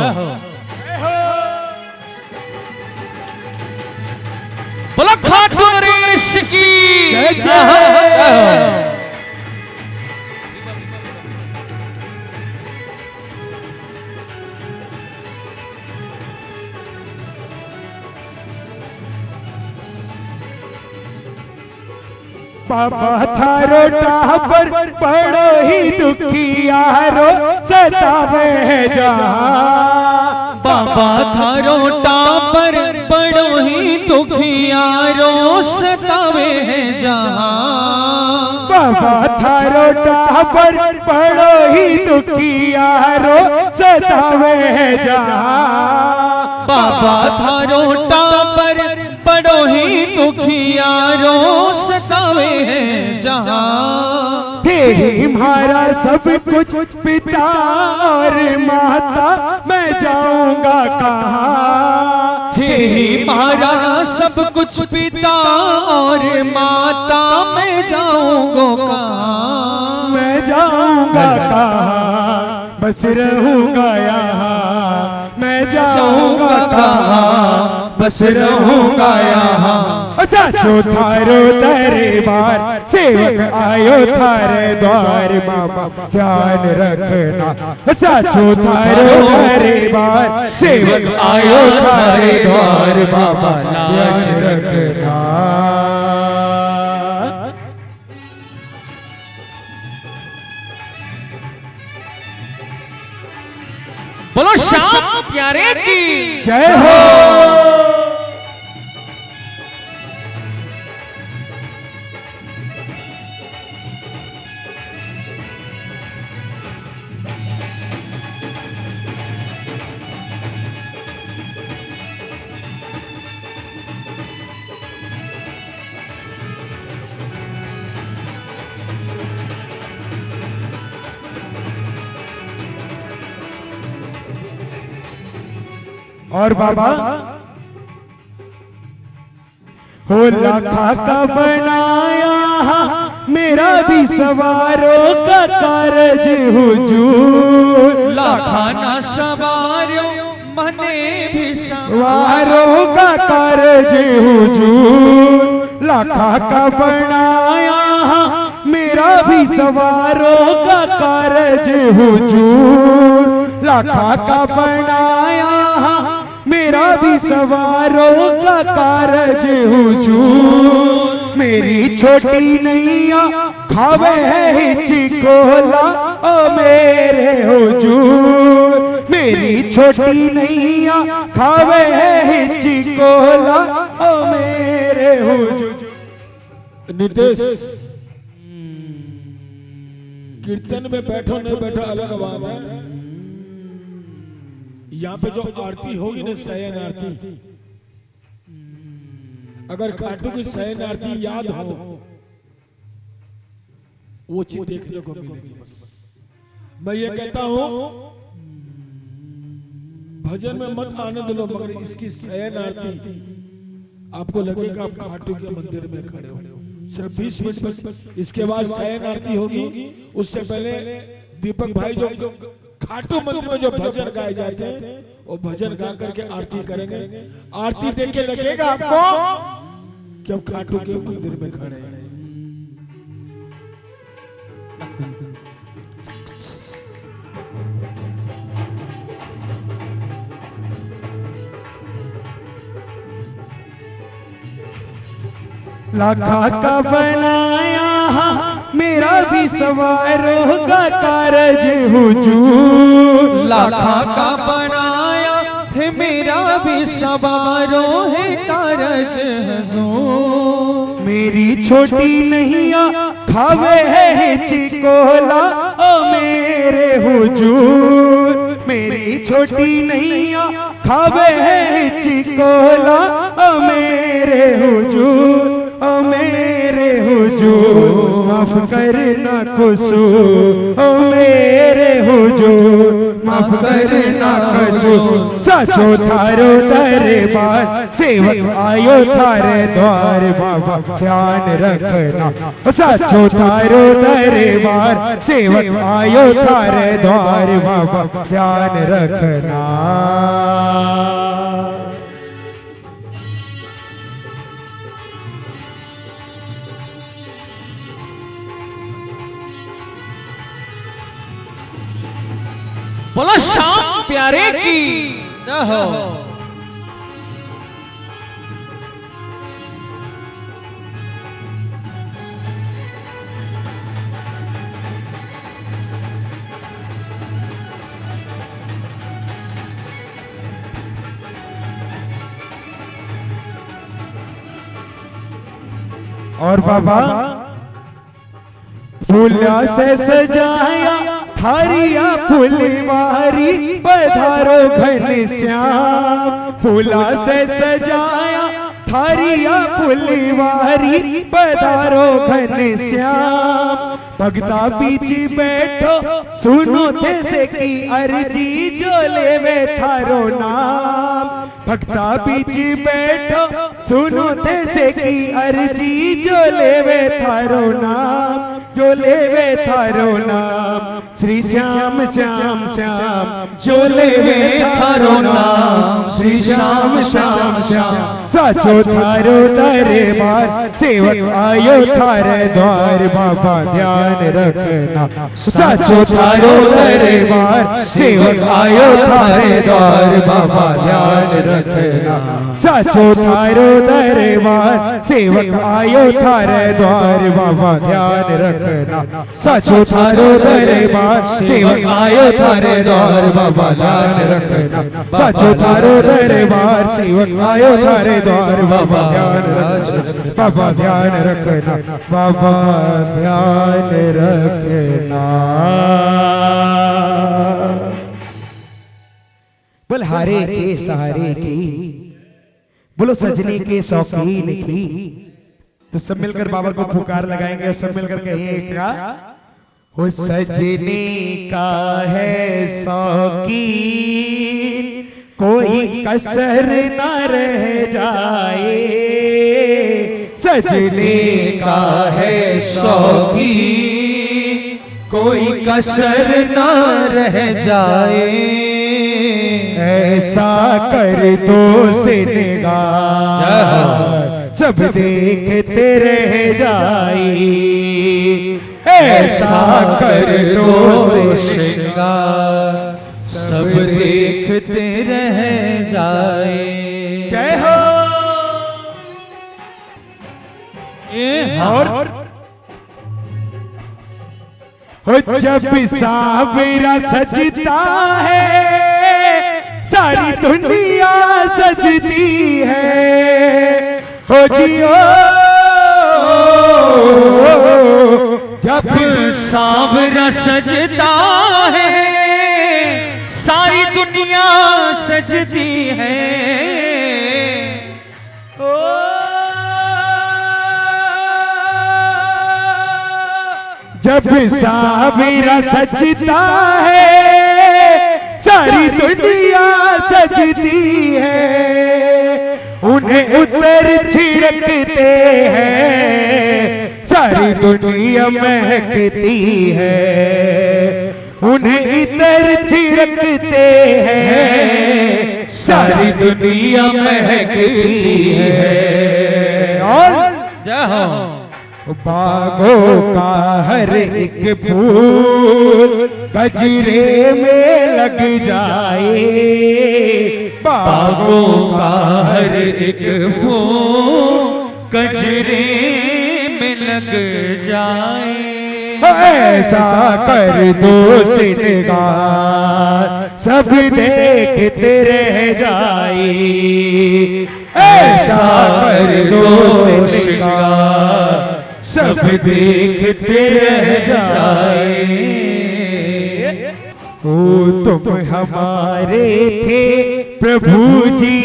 C: बोला खाटू नरेश की जय हो।
B: बाबा थारो टापर बड़ो ही दुखियारो सतावे जहां,
C: बाबा थारो टापर बड़ो ही दुखियारो सतावे जहां,
B: बाबा थारो टापर बड़ो ही दुखियारो सतावे जहां,
C: बाबा थारो टापर बड़ो ही दुखियारो सतावे जहां।
B: हे हमारा सब कुछ पिता और माता, मैं जाऊंगा कहाँ।
C: हे हमारा सब कुछ पिता और माता, मैं जाऊंगा कहाँ।
B: मैं जाऊंगा कहाँ, बस रहूंगा यहाँ। मैं जाऊंगा कहाँ, बस रहूंगा यहाँ। सचो थारो दरबार सेवक आयो थारे द्वार, बाबा ध्यान रखना। सचो थारो दरबार सेवक आयो थारे द्वार, बाबा ध्यान रखना।
C: बोलो श्याम प्यारे की
B: जय हो। और बाबा हो लाखा का बनाया, मेरा भी सवारों का कारज हुजूर।
C: लाखा ना सवारो मने भी
B: सवारों का कारज हुजूर। लाखा का बनाया, मेरा भी सवारों का कारज हुजूर। लाखा का बनाया, मेरा भी सवारों का कारज हुजूर। मेरी छोटी नैया खावे है हिचकोला, ओ मेरे हुजूर। मेरी छोटी नैया खावे है हिचकोला, ओ मेरे हुजूर।
A: नितेश, कीर्तन में बैठो नहीं बैठो अलग बात है। यहाँ पे जो आरती होगी ना, शयन आरती, अगर खाटू की शयन आरती याद हो, वो चीज देखने को मिलेगी। बस मैं ये कहता हूं, भजन में मत आनंद लो, मगर इसकी शयन आरती आपको लगेगा आप खाटू के मंदिर में खड़े हो। सिर्फ 20 मिनट बस, इसके बाद शयन आरती होगी। उससे पहले दीपक भाई जो खाटू मंदिर में जो भजन गाए जाते हैं, वो भजन गा करके आरती करेंगे। आरती देख के लगेगा आपको कि हम खाटू के मंदिर में खड़े हैं।
B: लाखा का बनाया मेरा भी सवारों का कारज हुजूर।
C: लाखा का बनाया थे मेरा भी सवारों है कारज हुजूर।
B: मेरी छोटी नैया खावे है चिकोला ओ मेरे हुजूर। मेरी छोटी नैया खावे है चिकोला ओ मेरे हुजूर, ओ मेरे हुजूर। माफ करना कसूर ओ मेरे हुजूर, माफ करना कसूर। सचो थारो दरबार सेवक आयो थारे द्वार, बाबा ध्यान रखना। सचो थारो दरबार सेवक आयो थारे द्वार, बाबा ध्यान रखना।
C: बोलो श्याम प्यारे की न हो।
B: और बाबा फूलों से सजाया थारिया फुलवारी पधारो घनश्याम। फूलों से सजाया थारिया फुलवारी पधारो घनश्याम। भगता बीच बैठो सुनो थे से की अर्जी जो लेवे थारो नाम। भगता बीच बैठो सुनो थे से की अर्जी जो लेवे थारो नाम, जो लेवे थारो नाम। श्री श्याम श्याम श्याम जो लेवे थारो नाम, श्री श्याम श्याम श्याम। साचो थारो दरबार सेवक आयो थारे द्वार, बाबा ध्यान रखना। साचो थारो दरबार सेवक आयो थारे द्वार, बाबा ध्यान रखना। साचो थारो दरबार सेवक आयो थारे द्वार, बाबा ध्यान रखना। साचो थारो दरबार सेवक आयो थारे द्वार, बाबा ध्यान रखना। साचो थारो दरबार सेवक आयो थारे द्वार, बाबा ध्यान रखना। बाबा ध्यान रखना, बाबा ध्यान रखना। बोल हारे के सहारे की, बोलो सजने के शौकीन की। तो सब मिलकर बाबा को पुकार लगाएंगे और सब मिलकर कहिएगा, हो सजने का है शौकीन कोई कसर न रह जाए। सजने का है शौकीन
C: कोई कसर न रह जाए।
B: ऐसा कर दो से निगाह सब देखते रह जाए। ऐसा कर दो से
C: श्रृंगार सब देखते रह जाए।
B: जय हो। और जब सावरा सजता है सारी दुनिया सजती है। हो जियो
C: जब सावरा सजता है सारी दुनिया सजती है।
B: जब सावरा सजता है सारी दुनिया सजती है। उन्हें उतर छिड़कते हैं सारी दुनिया महकती है। उन्हें इतर छिड़कते हैं सारी दुनिया महकती है। और बागों का हर एक फूल गजरे में लग जाए।
C: बागों का हर एक फूल गजरे लग जाए।
B: ऐसा कर दो श्रृंगार सब देखते रह जाए। ऐसा कर दो श्रृंगार सब देखते रह जाए। ओ तुम हमारे थे प्रभु जी,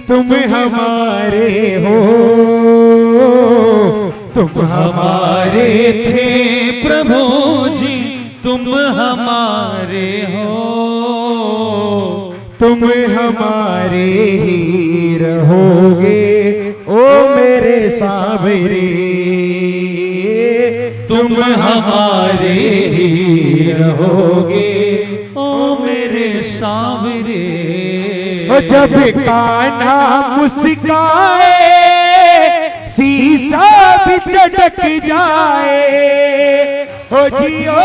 B: तुम हमारे हो, तुम हमारे थे
C: प्रभु जी तुम हमारे हो,
B: तुम हमारे ही रहोगे ओ मेरे सावरे, तुम हमारे ही रहोगे
C: ओ मेरे सावरे।
B: जब कान्हा मुस्काए शीशा भी चटक जाए। हो जियो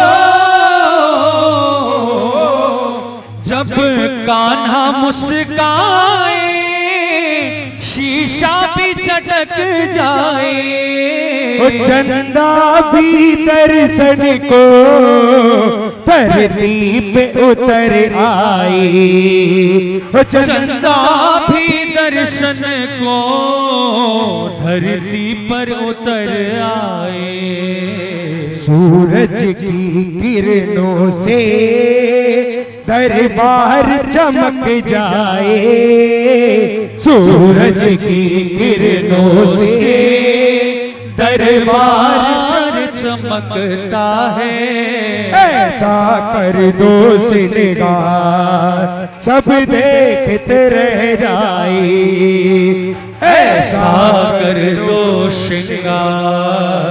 C: जब कान्हा मुस्काए शीशा भी चटक जाए।
B: चंदा भी दर्शन को धरती पे उतर आई।
C: चंदा भी दर्शन को धरती पर उतर आए।
B: सूरज की किरणों से दरबार चमक जाए। सूरज की किरणों से दरबार
C: चमकता है।
B: ऐसा कर दो श्रृंगार सब देखते रह जाए।
C: ऐसा कर दो श्रृंगार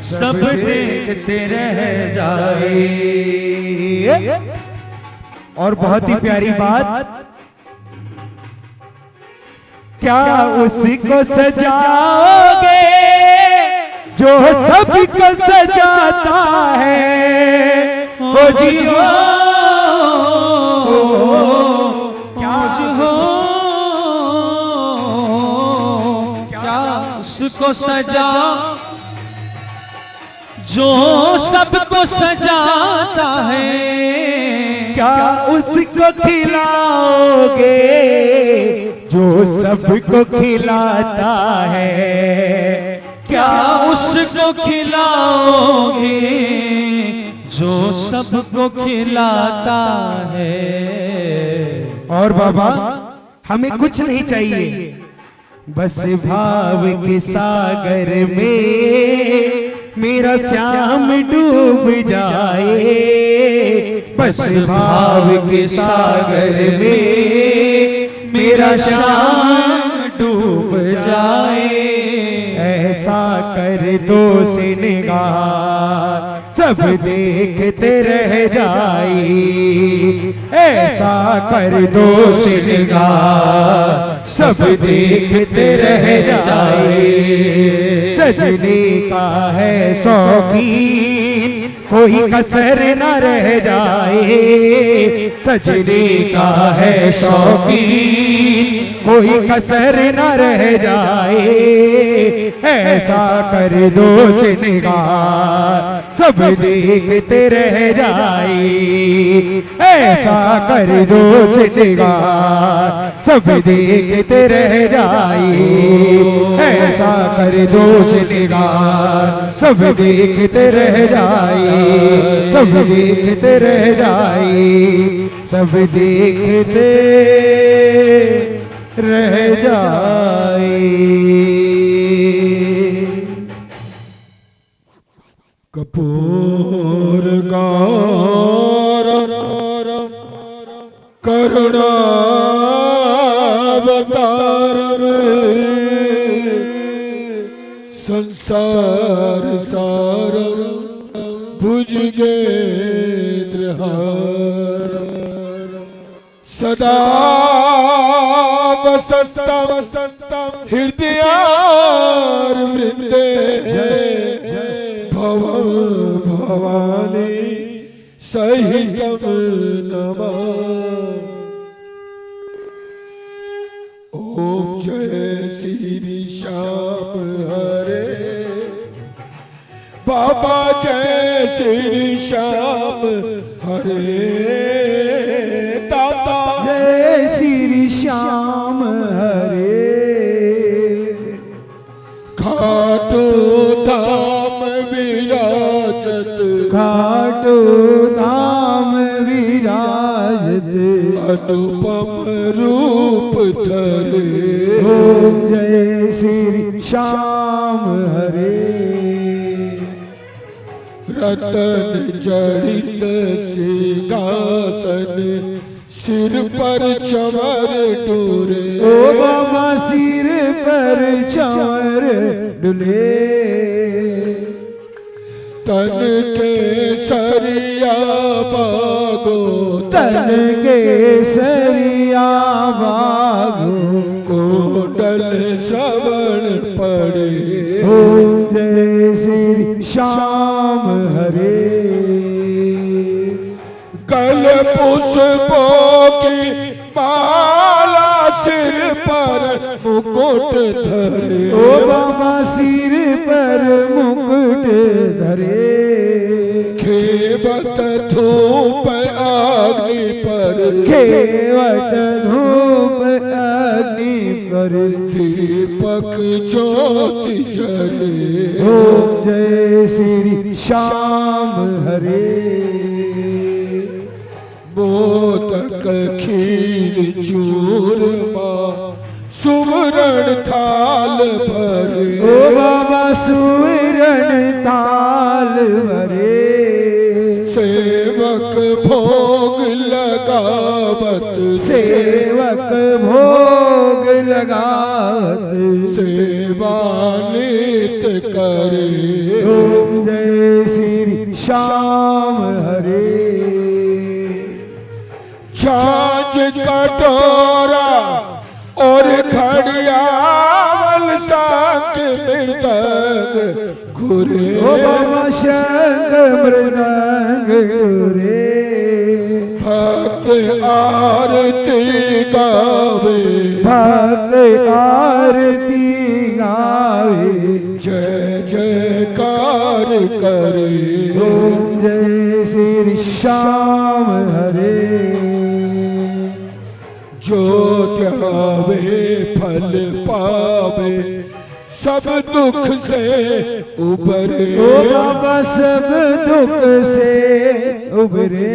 C: सब देखते रह जाए।
B: और बहुत ही प्यारी बात, क्या उसको सजाओगे जो सबको सजाता है। ओ जीवो
C: क्या उसको सजा जो सबको सजाता है।
B: क्या उसको खिलाओगे जो सबको खिलाता है।
C: क्या उसको खिलाओगे जो सबको खिलाता है।
B: और बाबा हमें कुछ नहीं चाहिए, बस भाव के सागर में मेरा श्याम डूब जाए। बस भाव के सागर में मेरा श्याम डूब जाए। ऐसा कर दो श्रृंगार सब देखते रह जाए। ऐसा कर दो श्रृंगार सब देखते रह जाए। सजने का है शौकीन कोई कसर न रह जाए। सजने का है शौकीन कोई कसर न रह जाए। ऐसा कर दो श्रृंगार सब देखते रह जाए। ऐसा कर दो श्रृंगार सब देखते रह जाए। ऐसा कर दो श्रृंगार सब देखते रह जाए। सब देखते रह जाए। सब देखते रह जाए। कपूर गौर करुणावतार संसार सार भुज गेन्द्रहार सदा वसंतम हृदयार वृंदे भव भवानी सहितम नमः। ओम जय श्री श्याम हरे
A: बाबा जय श्री श्याम हरे दाता
D: जय श्री श्याम हरे
A: खाटू धाम विराजत
D: खाटू धाम विराजत
A: अनुपम रूप धरे
D: ओम जय श्री श्याम हरे
A: रतन जड़ित सिंहासन सिर पर चमर डोरे
D: ओ बाबा सिर पर चमर डुले
A: तन के सरिया बागो
D: तन के सरिया बागो
A: कोडल श्रवण पड़े
D: ओम जय श्री श्याम हरे
A: कल पुष्पों की माला सिर पर मुकुट धरे
D: ओ बाबा सिर पर मुकुट धरे
A: खेवत धूप अग्नि पर
D: खेवट धूप अग्नि पर
A: दीपक ज्योति जले
D: ओम जय श्री श्याम हरे
A: मोदक खीर चूरमा सुवर्ण थाल भरे
D: ओ बाबा सुवर्ण ताल भरे
A: सेवक भोग लगावत
D: सेवक भोग लगावत
A: सेवा नित करे
D: ओम जय श्री श्याम हरे
A: छाछ कटोरा और घड़ियाल साथ मृदंग घुरे
D: ओ बाबा शंख मृदंग घुरे
A: भक्त आरती गावे
D: भक्त आरती गावे
A: जय जयकार करे
D: ओम जय श्री श्याम हरे
A: जो त्यावे फल पावे सब दुख से उबरे
D: ओ बाबा सब दुख से उबरे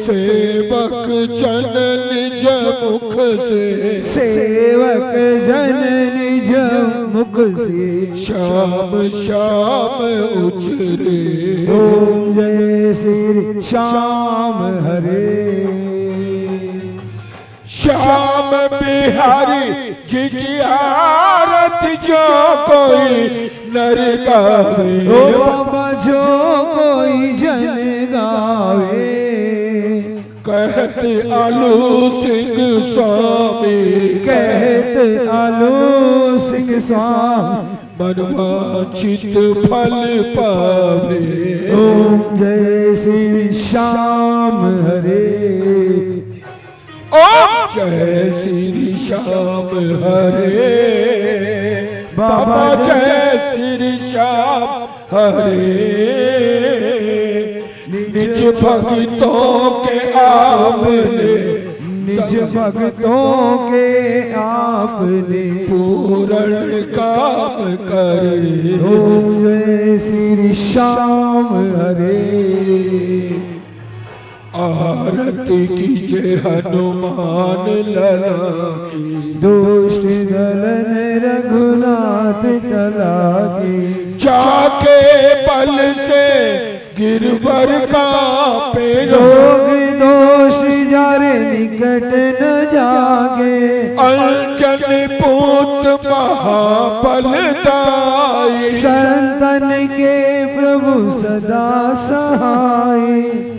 A: सेवक जन निज मुख से
D: सेवक जन निज मुख से
A: श्याम श्याम उचरे
D: ओम जय श्री श्याम हरे
A: श्याम बिहारी जी की आरती जो कोई नर गावे
D: ओ बाबा जो कोई जन गावे
A: कहते आलू सिंह स्वामी
D: कहते आलू सिंह स्वामी
A: मनवांछित फल पावे
D: ओम जय श्री श्याम हरे
A: ओम जय श्री श्याम हरे बाबा जय श्री श्याम हरे निज भक्तों के आपने
D: निज भक्तों के आपने
A: पूर्ण काम करे
D: ओम जय श्री श्याम हरे
A: आरती कीजिए हनुमान लला की
D: दुष्ट दलन रघुनाथ कला की
A: जाके बल से गिरवर का पे
D: रोग दोष जारे निकट न जागे
A: अंजन पूत महाबलदाई
D: संतन के प्रभु सदा सहाय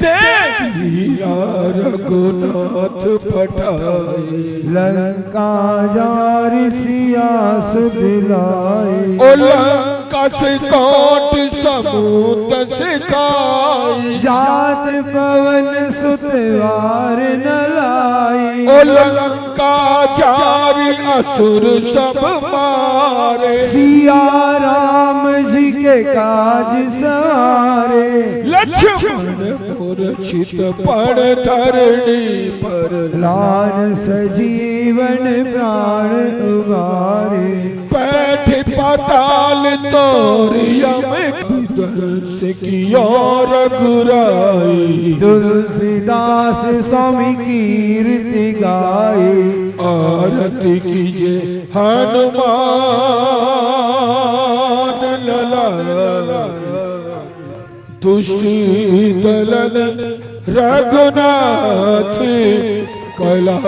A: तेरा रघुनाथ पठाई
D: लंका जारी सियास दिलाए
A: ओ लंका से कोट समूत सिखाई
D: जात पवन सुतवार न लाई
A: ओ लंका जारी असुर सब मारे
D: सिया राम जी के के काज सवारे।
A: लक्ष्मण मूर्छित पड़ धरणी पर,
D: लान सजीवन प्राण उबारे।
A: बैठ पाताल तोरिया में दर्श की और रघुराई।
D: तुलसीदास स्वामी कीर्ति गाए।
A: आरती कीजे हनुमान लला, दुष्टि दलन रघुनाथ कला।